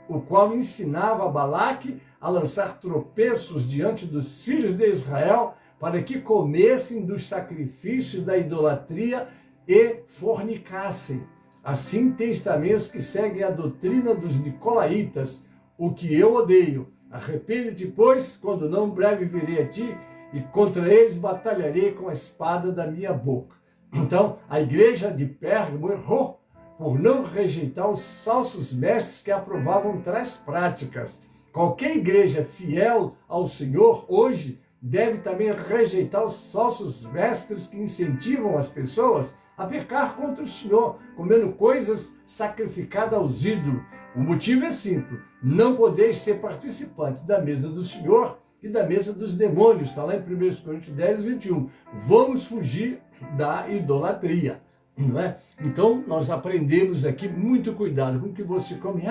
Speaker 4: o qual ensinava a Balaque a lançar tropeços diante dos filhos de Israel, para que comessem dos sacrifícios da idolatria e fornicassem. Assim tens também os que seguem a doutrina dos nicolaítas, o que eu odeio. Arrepende-te, pois, quando não breve virei a ti, e contra eles batalharei com a espada da minha boca. Então, a igreja de Pérgamo errou por não rejeitar os falsos mestres que aprovavam tais práticas. Qualquer igreja fiel ao Senhor hoje deve também rejeitar os falsos mestres que incentivam as pessoas a pecar contra o Senhor, comendo coisas sacrificadas aos ídolos. O motivo é simples: não podeis ser participantes da mesa do Senhor e da mesa dos demônios. Está lá em 1 Coríntios 10, 21. Vamos fugir da idolatria. Não é? Então, nós aprendemos aqui muito cuidado com o que você come.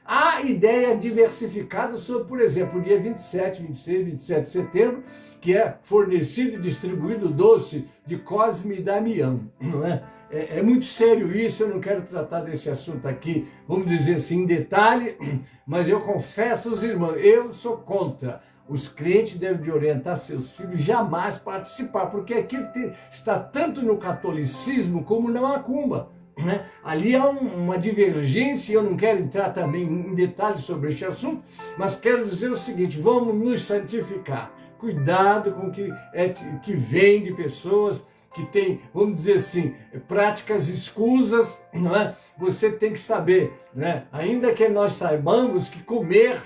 Speaker 4: Há ideia diversificada sobre, por exemplo, o dia 27, 26, 27 de setembro, que é fornecido e distribuído doce de Cosme e Damião. Não é? É muito sério isso, eu não quero tratar desse assunto aqui, vamos dizer assim, em detalhe, mas eu confesso aos irmãos, eu sou contra. Os crentes devem de orientar seus filhos jamais participar, porque aquilo está tanto no catolicismo como na macumba. Né? Ali há uma divergência, eu não quero entrar também em detalhes sobre este assunto, mas quero dizer o seguinte: vamos nos santificar. Cuidado com o que vem de pessoas que têm, vamos dizer assim, práticas escusas, não é? Você tem que saber, né? Ainda que nós saibamos que comer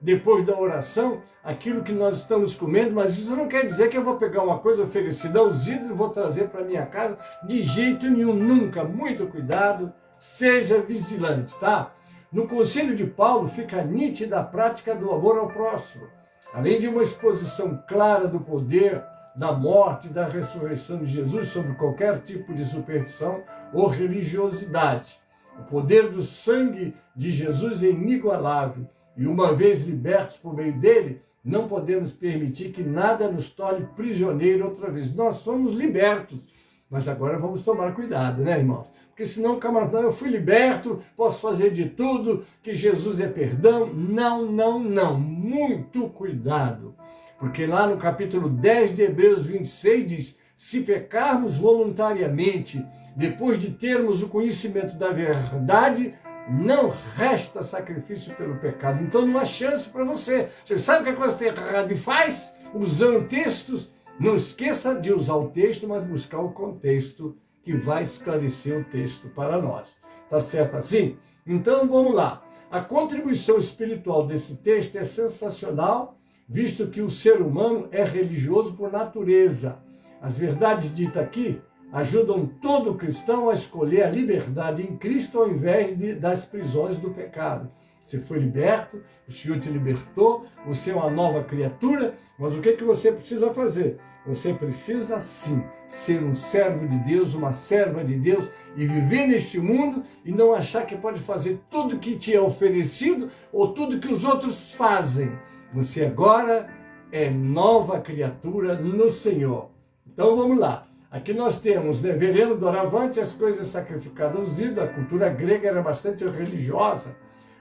Speaker 4: depois da oração, aquilo que nós estamos comendo, mas isso não quer dizer que eu vou pegar uma coisa oferecida aos ídolos e vou trazer para minha casa, de jeito nenhum, nunca. Muito cuidado, seja vigilante, tá? No Conselho de Paulo fica nítida a prática do amor ao próximo, além de uma exposição clara do poder, da morte e da ressurreição de Jesus sobre qualquer tipo de superstição ou religiosidade. O poder do sangue de Jesus é inigualável, e uma vez libertos por meio dele, não podemos permitir que nada nos torne prisioneiro outra vez. Nós somos libertos, mas agora vamos tomar cuidado, né, irmãos? Porque senão o camarada, eu fui liberto, posso fazer de tudo, que Jesus é perdão. Não, não, não. Muito cuidado. Porque lá no capítulo 10 de Hebreus 26 diz: se pecarmos voluntariamente, depois de termos o conhecimento da verdade, não resta sacrifício pelo pecado. Então não há chance para você. Você sabe que a coisa está errada e faz, usando textos. Não esqueça de usar o texto, mas buscar o contexto que vai esclarecer o texto para nós. Tá certo assim? Então vamos lá. A contribuição espiritual desse texto é sensacional, visto que o ser humano é religioso por natureza. As verdades ditas aqui ajudam todo cristão a escolher a liberdade em Cristo ao invés das prisões do pecado. Você foi liberto, o Senhor te libertou, você é uma nova criatura, mas o que você precisa fazer? Você precisa, sim, ser um servo de Deus, uma serva de Deus, e viver neste mundo e não achar que pode fazer tudo que te é oferecido ou tudo que os outros fazem. Você agora é nova criatura no Senhor. Então vamos lá. Aqui nós temos, né, vereno doravante, as coisas sacrificadas aos ídolos. A cultura grega era bastante religiosa.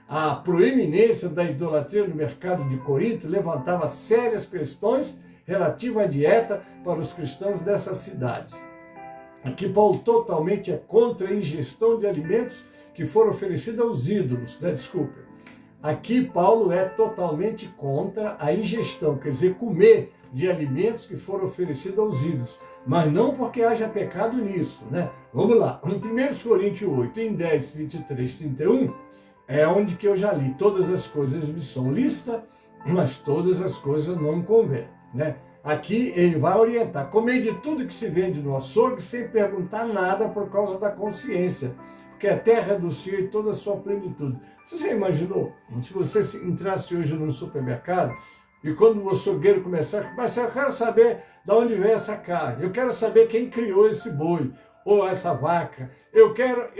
Speaker 4: A proeminência da idolatria no mercado de Corinto levantava sérias questões relativas à dieta para os cristãos dessa cidade. Aqui Paulo totalmente é contra a ingestão de alimentos que foram oferecidos aos ídolos, né? Desculpa. Aqui Paulo é totalmente contra a ingestão, quer dizer, comer de alimentos que foram oferecidos aos ídolos, mas não porque haja pecado nisso, né? Vamos lá, em 1 Coríntios 8, em 10, 23, 31, é onde que eu já li: todas as coisas me são lícitas, mas todas as coisas não me convêm, né? Aqui ele vai orientar: comer de tudo que se vende no açougue sem perguntar nada por causa da consciência, porque a terra é do Senhor e toda a sua plenitude. Você já imaginou se você entrasse hoje num supermercado e quando o açougueiro começar, mas eu quero saber de onde vem essa carne, eu quero saber quem criou esse boi ou essa vaca, eu quero,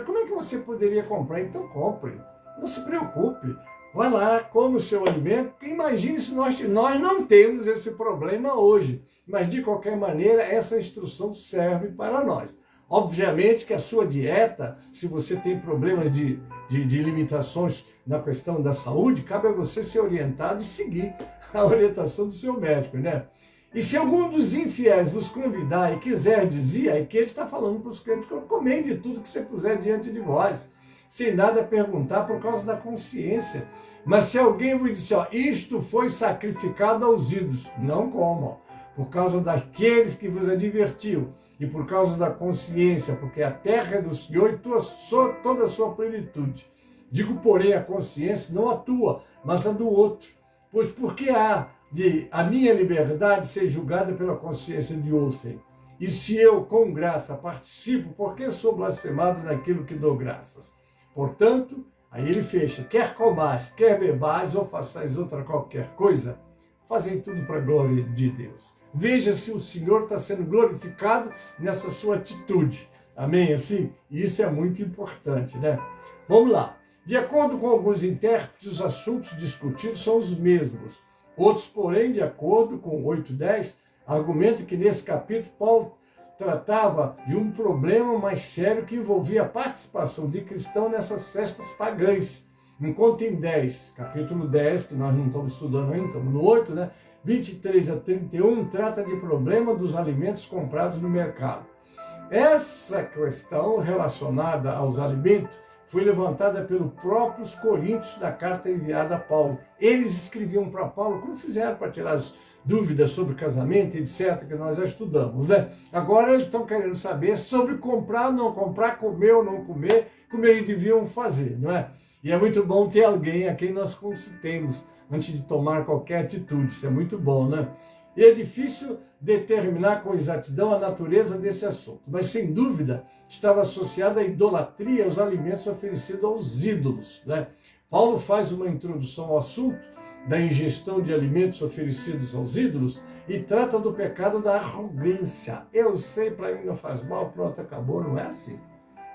Speaker 4: como é que você poderia comprar? Então compre, não se preocupe, vai lá, come o seu alimento. Imagine se nós não temos esse problema hoje, mas de qualquer maneira essa instrução serve para nós. Obviamente que a sua dieta, se você tem problemas de limitações na questão da saúde, cabe a você ser orientado e seguir a orientação do seu médico, né? E se algum dos infiéis vos convidar e quiser dizer, é que ele está falando para os crentes: comei de tudo que você puser diante de vós, sem nada perguntar por causa da consciência. Mas se alguém vos disser, ó, isto foi sacrificado aos ídolos, não comam, por causa daqueles que vos advertiu, e por causa da consciência, porque a terra é do Senhor e toda a sua plenitude. Digo, porém, a consciência não a tua, mas a do outro. Pois por que há de a minha liberdade ser julgada pela consciência de outrem? E se eu, com graça, participo, por que sou blasfemado naquilo que dou graças? Portanto, aí ele fecha, quer comais, quer bebais ou façais outra qualquer coisa, fazem tudo para a glória de Deus. Veja se o Senhor está sendo glorificado nessa sua atitude. Amém? Assim, isso é muito importante, né? Vamos lá. De acordo com alguns intérpretes, os assuntos discutidos são os mesmos. Outros, porém, de acordo com 8:10, argumentam que nesse capítulo Paulo tratava de um problema mais sério que envolvia a participação de cristãos nessas festas pagãs. Enquanto em 10, capítulo 10, que nós não estamos estudando ainda, estamos no 8, né? 23 a 31, trata de problema dos alimentos comprados no mercado. Essa questão relacionada aos alimentos foi levantada pelos próprios coríntios da carta enviada a Paulo. Eles escreviam para Paulo, como fizeram para tirar as dúvidas sobre casamento, etc., que nós já estudamos, né? Agora eles estão querendo saber sobre comprar, não comprar, comer ou não comer, como eles deviam fazer, não é? E é muito bom ter alguém a quem nós consultemos antes de tomar qualquer atitude, isso é muito bom, né? E é difícil determinar com exatidão a natureza desse assunto, mas sem dúvida estava associada à idolatria aos alimentos oferecidos aos ídolos, né? Paulo faz uma introdução ao assunto da ingestão de alimentos oferecidos aos ídolos e trata do pecado da arrogância. Eu sei, para mim não faz mal, pronto, acabou. Não é assim,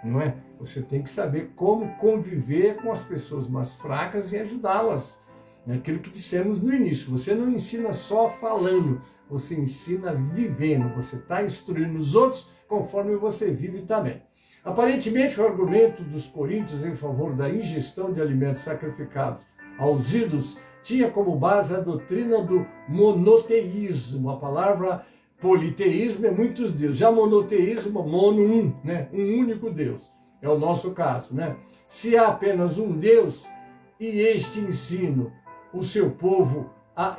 Speaker 4: não é? Você tem que saber como conviver com as pessoas mais fracas e ajudá-las. Aquilo que dissemos no início, você não ensina só falando, você ensina vivendo, você está instruindo os outros conforme você vive também. Aparentemente, o argumento dos coríntios em favor da ingestão de alimentos sacrificados aos ídolos tinha como base a doutrina do monoteísmo. A palavra politeísmo é muitos deuses, já monoteísmo, mono, né? Um único Deus, é o nosso caso, né? Se há apenas um Deus e este ensina o seu povo a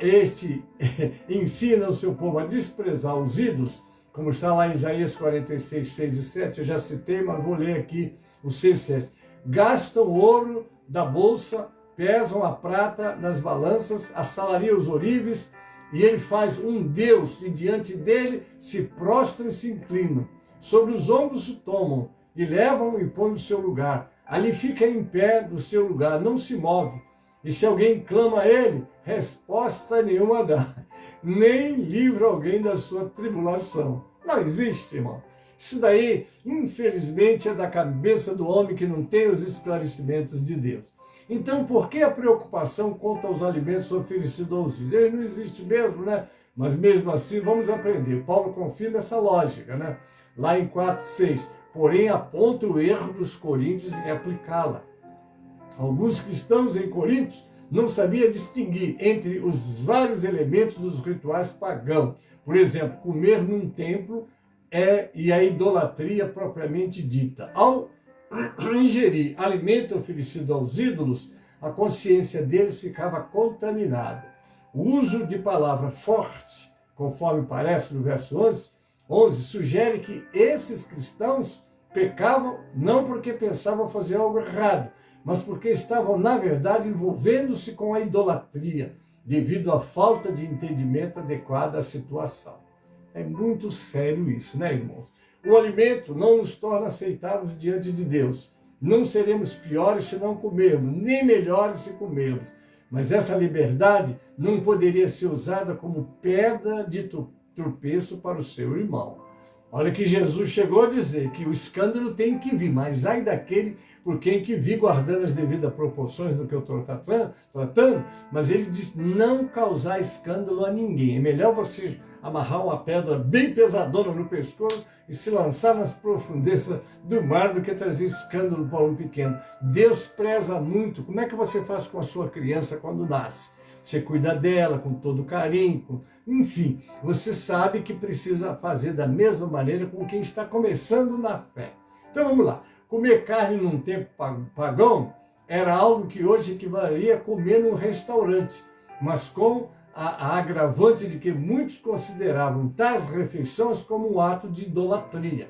Speaker 4: desprezar os ídolos, como está lá em Isaías 46, 6 e 7, eu já citei, mas vou ler aqui o 6 e 7. Gastam o ouro da bolsa, pesam a prata das balanças, assalariam os ourives, e ele faz um Deus, e diante dele se prostram e se inclinam. Sobre os ombros o tomam, e levam e põem no seu lugar. Ali fica em pé do seu lugar, não se move. E se alguém clama a ele, resposta nenhuma dá. Nem livra alguém da sua tribulação. Não existe, irmão. Isso daí, infelizmente, é da cabeça do homem que não tem os esclarecimentos de Deus. Então, por que a preocupação quanto aos alimentos oferecidos aos filhos? Ele não existe mesmo, né? Mas mesmo assim, vamos aprender. Paulo confirma essa lógica, né? Lá em 4:6. Porém, aponta o erro dos coríntios em aplicá-la. Alguns cristãos em Corinto não sabiam distinguir entre os vários elementos dos rituais pagãos. Por exemplo, comer num templo e a idolatria propriamente dita. Ao ingerir alimento oferecido aos ídolos, a consciência deles ficava contaminada. O uso de palavra forte, conforme parece no verso 11, sugere que esses cristãos pecavam não porque pensavam fazer algo errado, mas porque estavam, na verdade, envolvendo-se com a idolatria, devido à falta de entendimento adequado à situação. É muito sério isso, né, irmãos? O alimento não nos torna aceitáveis diante de Deus. Não seremos piores se não comermos, nem melhores se comermos. Mas essa liberdade não poderia ser usada como pedra de tropeço para o seu irmão. Olha que Jesus chegou a dizer que o escândalo tem que vir, mas ai daquele por quem que vir guardando as devidas proporções do que eu estou tratando, mas ele diz não causar escândalo a ninguém. É melhor você amarrar uma pedra bem pesadona no pescoço e se lançar nas profundezas do mar do que trazer escândalo para um pequeno. Deus preza muito. Como é que você faz com a sua criança quando nasce? Você cuida dela com todo carinho, enfim, você sabe que precisa fazer da mesma maneira com quem está começando na fé. Então vamos lá, comer carne num tempo pagão era algo que hoje equivaleria a comer num restaurante, mas com a agravante de que muitos consideravam tais refeições como um ato de idolatria.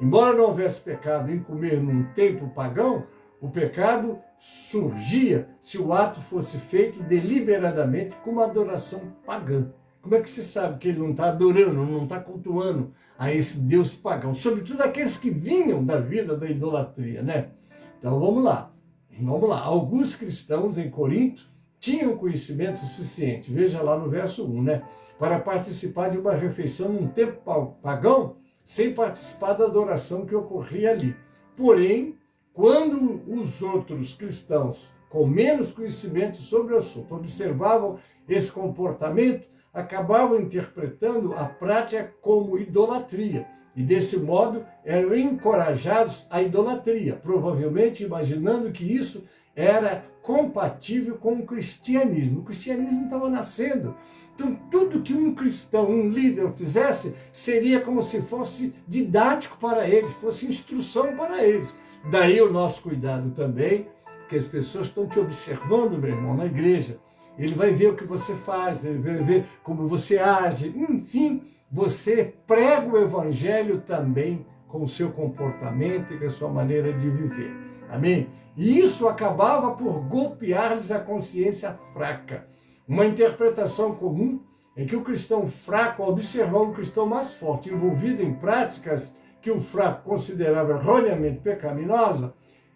Speaker 4: Embora não houvesse pecado em comer num templo pagão, o pecado surgia se o ato fosse feito deliberadamente com uma adoração pagã. Como é que se sabe que ele não está adorando, não está cultuando a esse Deus pagão? Sobretudo aqueles que vinham da vida da idolatria, né? Então vamos lá. Alguns cristãos em Corinto tinham conhecimento suficiente, veja lá no verso 1, né? Para participar de uma refeição num templo pagão, sem participar da adoração que ocorria ali. Porém, quando os outros cristãos, com menos conhecimento sobre o assunto, observavam esse comportamento, acabavam interpretando a prática como idolatria. E desse modo eram encorajados à idolatria, provavelmente imaginando que isso era compatível com o cristianismo. O cristianismo estava nascendo. Então, tudo que um cristão, um líder fizesse, seria como se fosse didático para eles, fosse instrução para eles. Daí o nosso cuidado também, porque as pessoas estão te observando, meu irmão, na igreja. Ele vai ver o que você faz, ele vai ver como você age. Enfim, você prega o evangelho também com o seu comportamento e com a sua maneira de viver. Amém? E isso acabava por golpear-lhes a consciência fraca. Uma interpretação comum é que o cristão fraco, ao observar um cristão mais forte envolvido em práticas que o fraco considerava erroneamente pecaminosas,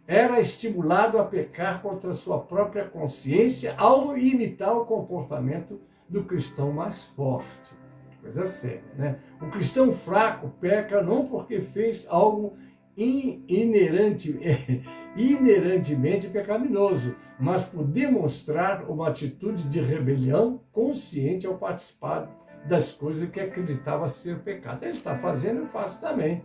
Speaker 4: era estimulado a pecar contra a sua própria consciência ao imitar o comportamento do cristão mais forte. Coisa séria, né? O cristão fraco peca não porque fez algo inerentemente pecaminoso, mas por demonstrar uma atitude de rebelião consciente ao participar das coisas que acreditava ser pecado. Ele está fazendo, eu faço também.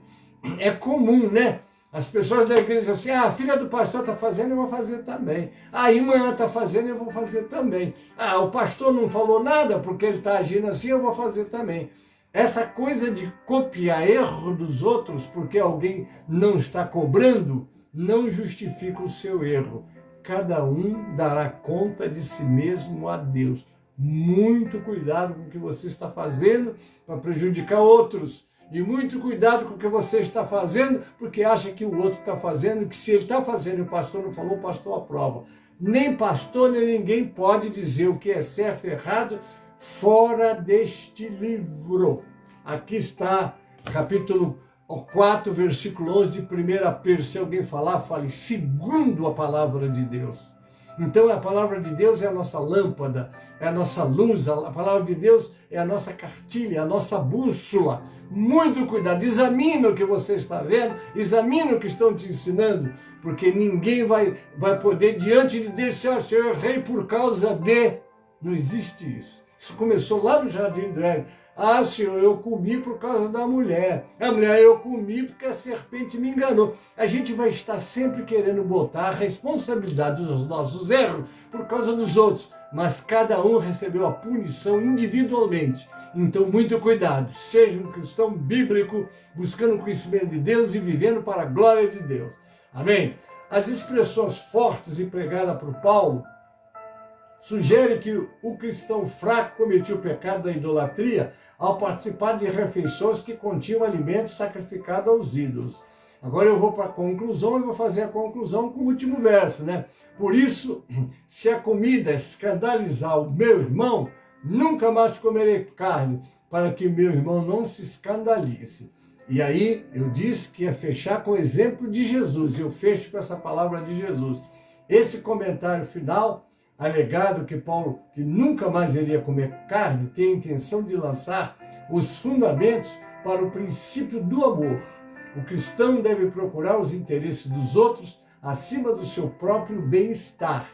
Speaker 4: É comum, né? As pessoas da igreja dizem assim, a filha do pastor está fazendo, eu vou fazer também. A irmã está fazendo, eu vou fazer também. O pastor não falou nada porque ele está agindo assim, eu vou fazer também. Essa coisa de copiar erro dos outros porque alguém não está cobrando, não justifica o seu erro. Cada um dará conta de si mesmo a Deus. Muito cuidado com o que você está fazendo para prejudicar outros. E muito cuidado com o que você está fazendo, porque acha que o outro está fazendo, que se ele está fazendo e o pastor não falou, o pastor aprova. Nem pastor, nem ninguém pode dizer o que é certo e errado fora deste livro. Aqui está, capítulo 4, versículo 11 de 1 Pedro. Se alguém falar, fale segundo a palavra de Deus. Então a palavra de Deus é a nossa lâmpada, é a nossa luz, a palavra de Deus é a nossa cartilha, a nossa bússola. Muito cuidado, examina o que você está vendo, examina o que estão te ensinando, porque ninguém vai poder diante de Deus dizer, Senhor, eu errei por causa de... Não existe isso. Isso começou lá no Jardim do Éden. Senhor, eu comi por causa da mulher. A mulher, eu comi porque a serpente me enganou. A gente vai estar sempre querendo botar a responsabilidade dos nossos erros por causa dos outros. Mas cada um recebeu a punição individualmente. Então, muito cuidado. Seja um cristão bíblico, buscando o conhecimento de Deus e vivendo para a glória de Deus. Amém? As expressões fortes empregadas por Paulo sugerem que o cristão fraco cometia o pecado da idolatria ao participar de refeições que continham alimentos sacrificados aos ídolos. Agora eu vou para a conclusão e vou fazer a conclusão com o último verso, né? Por isso, se a comida escandalizar o meu irmão, nunca mais comerei carne, para que meu irmão não se escandalize. E aí eu disse que ia fechar com o exemplo de Jesus. Eu fecho com essa palavra de Jesus. Esse comentário final, alegado que Paulo, que nunca mais iria comer carne, tem a intenção de lançar os fundamentos para o princípio do amor. O cristão deve procurar os interesses dos outros acima do seu próprio bem-estar.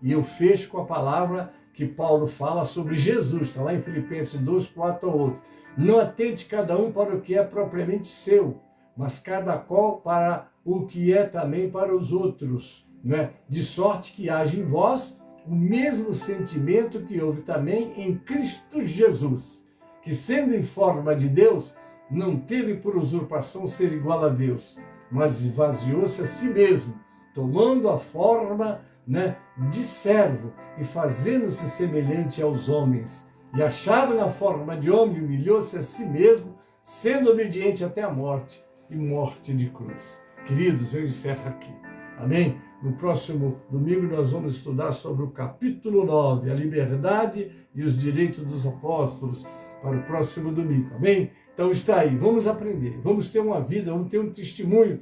Speaker 4: E eu fecho com a palavra que Paulo fala sobre Jesus, está lá em Filipenses 2, 4 ao 8. Não atente cada um para o que é propriamente seu, mas cada qual para o que é também para os outros, né? De sorte que haja em vós o mesmo sentimento que houve também em Cristo Jesus, que sendo em forma de Deus, não teve por usurpação ser igual a Deus, mas esvaziou-se a si mesmo, tomando a forma, de servo e fazendo-se semelhante aos homens. E achado na forma de homem, humilhou-se a si mesmo, sendo obediente até a morte e morte de cruz. Queridos, eu encerro aqui. Amém? No próximo domingo nós vamos estudar sobre o capítulo 9, a liberdade e os direitos dos apóstolos, para o próximo domingo. Amém? Então está aí, vamos aprender, vamos ter uma vida, vamos ter um testemunho,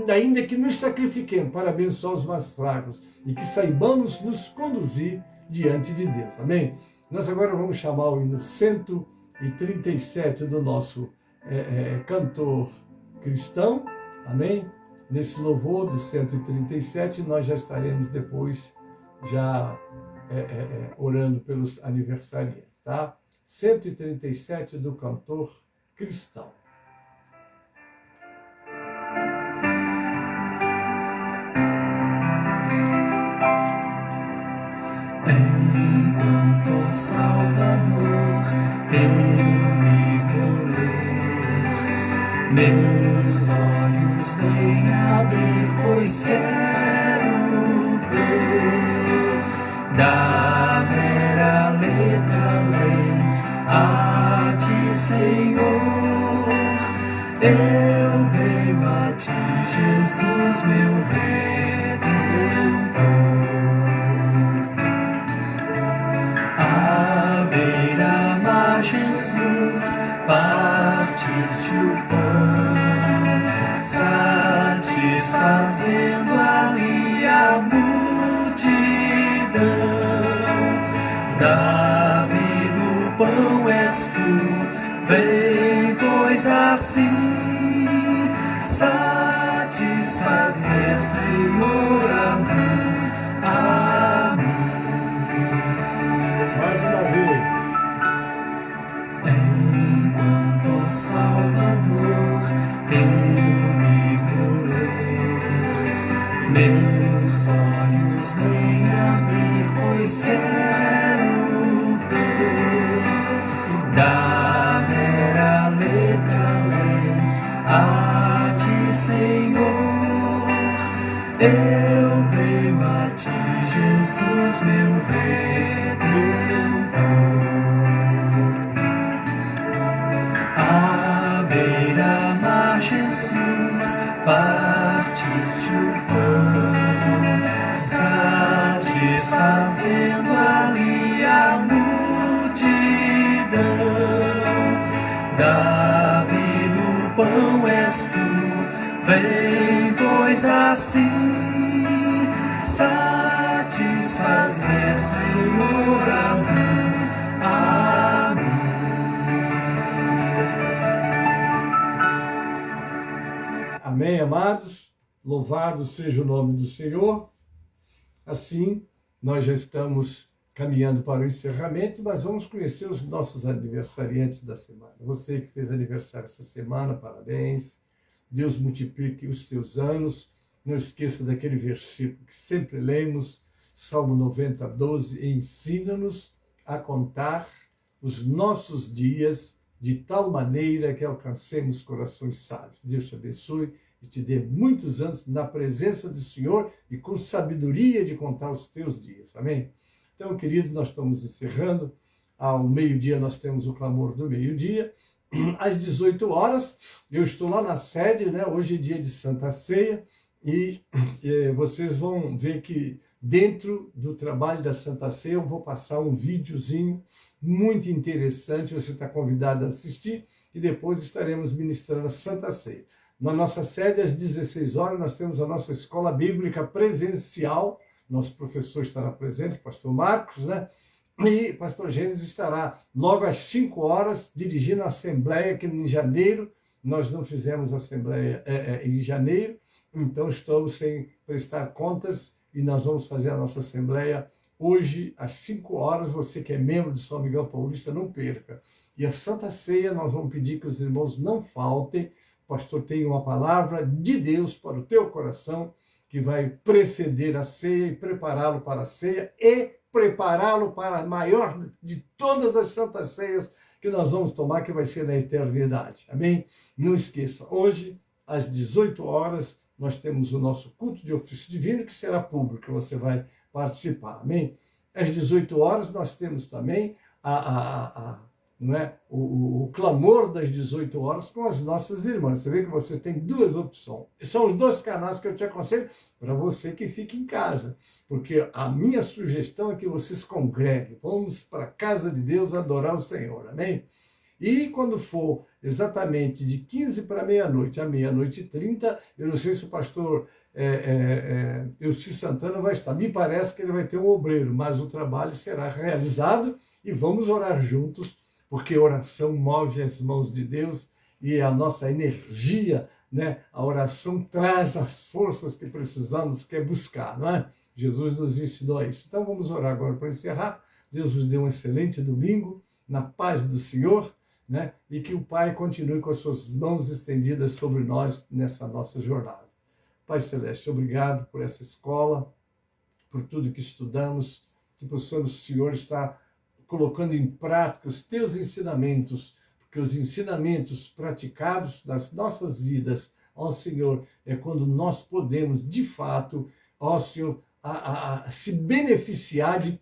Speaker 4: ainda que nos sacrifiquemos para abençoar os mais fracos e que saibamos nos conduzir diante de Deus. Amém? Nós agora vamos chamar o hino 137 do nosso cantor cristão. Amém? Nesse louvor do 137, nós já estaremos depois orando pelos aniversariantes, tá? 137 do cantor cristão.
Speaker 1: Enquanto Salvador teu livro ler, meus olhos vêm abrir, pois quero ver da mera letra lei a ti, Senhor. Eu venho a ti, Jesus, meu Redentor. À beira-mar, Jesus, partiste o pão, satisfazendo ali a multidão. Davi do pão és tu, vem, pois assim satisfazer, Senhor, a mim.
Speaker 4: Mais uma vez.
Speaker 1: Enquanto Salvador teu livro ler, meus olhos vêm abrir, pois quero ver da mera letra lei a ti, Senhor. Eu venho a ti, Jesus, meu Redentor. À beira-mar, Jesus, partiste o pão, satisfazendo ali a multidão. Davi do pão és tu, vem, pois assim satisfazer, Senhor, a mim.
Speaker 4: Amém, amados? Louvado seja o nome do Senhor. Assim, nós já estamos caminhando para o encerramento, mas vamos conhecer os nossos aniversariantes da semana. Você que fez aniversário essa semana, parabéns. Deus multiplique os teus anos. Não esqueça daquele versículo que sempre lemos, Salmo 90, 12, ensina-nos a contar os nossos dias de tal maneira que alcancemos corações sábios. Deus te abençoe e te dê muitos anos na presença do Senhor e com sabedoria de contar os teus dias. Amém? Então, queridos, nós estamos encerrando. Ao meio-dia nós temos o clamor do meio-dia. Às 18 horas, eu estou lá na sede, né? Hoje é dia de Santa Ceia, e vocês vão ver que dentro do trabalho da Santa Ceia eu vou passar um videozinho muito interessante, você está convidado a assistir, e depois estaremos ministrando a Santa Ceia. Na nossa sede, às 16 horas, nós temos a nossa escola bíblica presencial, nosso professor estará presente, pastor Marcos, né? E pastor Gênesis estará logo às 5 horas, dirigindo a assembleia, que em janeiro, nós não fizemos assembleia em janeiro, então estamos sem prestar contas, e nós vamos fazer a nossa assembleia hoje, às 5 horas. Você que é membro de São Miguel Paulista, não perca. E a Santa Ceia, nós vamos pedir que os irmãos não faltem. O pastor tem uma palavra de Deus para o teu coração, que vai preceder a ceia e prepará-lo para a ceia e prepará-lo para a maior de todas as Santas Ceias que nós vamos tomar, que vai ser na eternidade. Amém? Não esqueça, hoje, às 18 horas, nós temos o nosso culto de ofício divino, que será público, você vai participar. Amém? Às 18 horas, nós temos também não é, o clamor das 18 horas com as nossas irmãs. Você vê que você tem duas opções. São os dois canais que eu te aconselho para você que fica em casa. Porque a minha sugestão é que você se congregue. Vamos para a casa de Deus adorar o Senhor. Amém? E quando for exatamente de 15 para meia-noite a meia-noite e 30, eu não sei se o pastor Elci Santana vai estar. Me parece que ele vai ter um obreiro, mas o trabalho será realizado e vamos orar juntos, porque oração move as mãos de Deus e a nossa energia, né? A oração traz as forças que precisamos, que é buscar, não é? Jesus nos ensinou isso. Então vamos orar agora para encerrar. Deus vos dê um excelente domingo, na paz do Senhor, né? E que o Pai continue com as suas mãos estendidas sobre nós nessa nossa jornada. Pai Celeste, obrigado por essa escola, por tudo que estudamos, que possamos, Senhor, estar colocando em prática os teus ensinamentos, porque os ensinamentos praticados nas nossas vidas, ó Senhor, é quando nós podemos, de fato, ó Senhor, se beneficiar de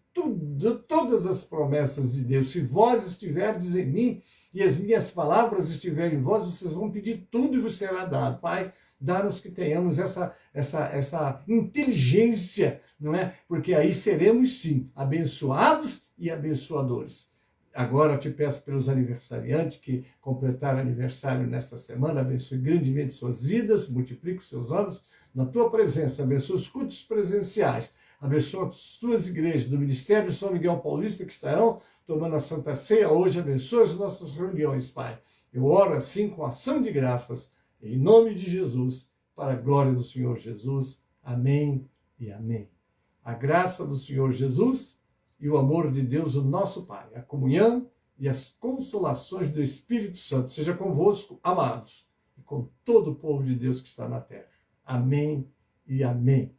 Speaker 4: todas as promessas de Deus. Se vós estiverdes em mim e as minhas palavras estiverem em vós, vocês vão pedir tudo e vos será dado. Pai, dá-nos que tenhamos essa inteligência, não é? Porque aí seremos, sim, abençoados e abençoadores. Agora eu te peço pelos aniversariantes que completaram aniversário nesta semana, abençoe grandemente suas vidas, multiplique os seus anos na tua presença, abençoe os cultos presenciais, abençoa as tuas igrejas do Ministério de São Miguel Paulista que estarão tomando a Santa Ceia hoje, abençoa as nossas reuniões, Pai. Eu oro assim com ação de graças, em nome de Jesus, para a glória do Senhor Jesus. Amém e amém. A graça do Senhor Jesus e o amor de Deus, o nosso Pai, a comunhão e as consolações do Espírito Santo, seja convosco, amados, e com todo o povo de Deus que está na terra. Amém e amém.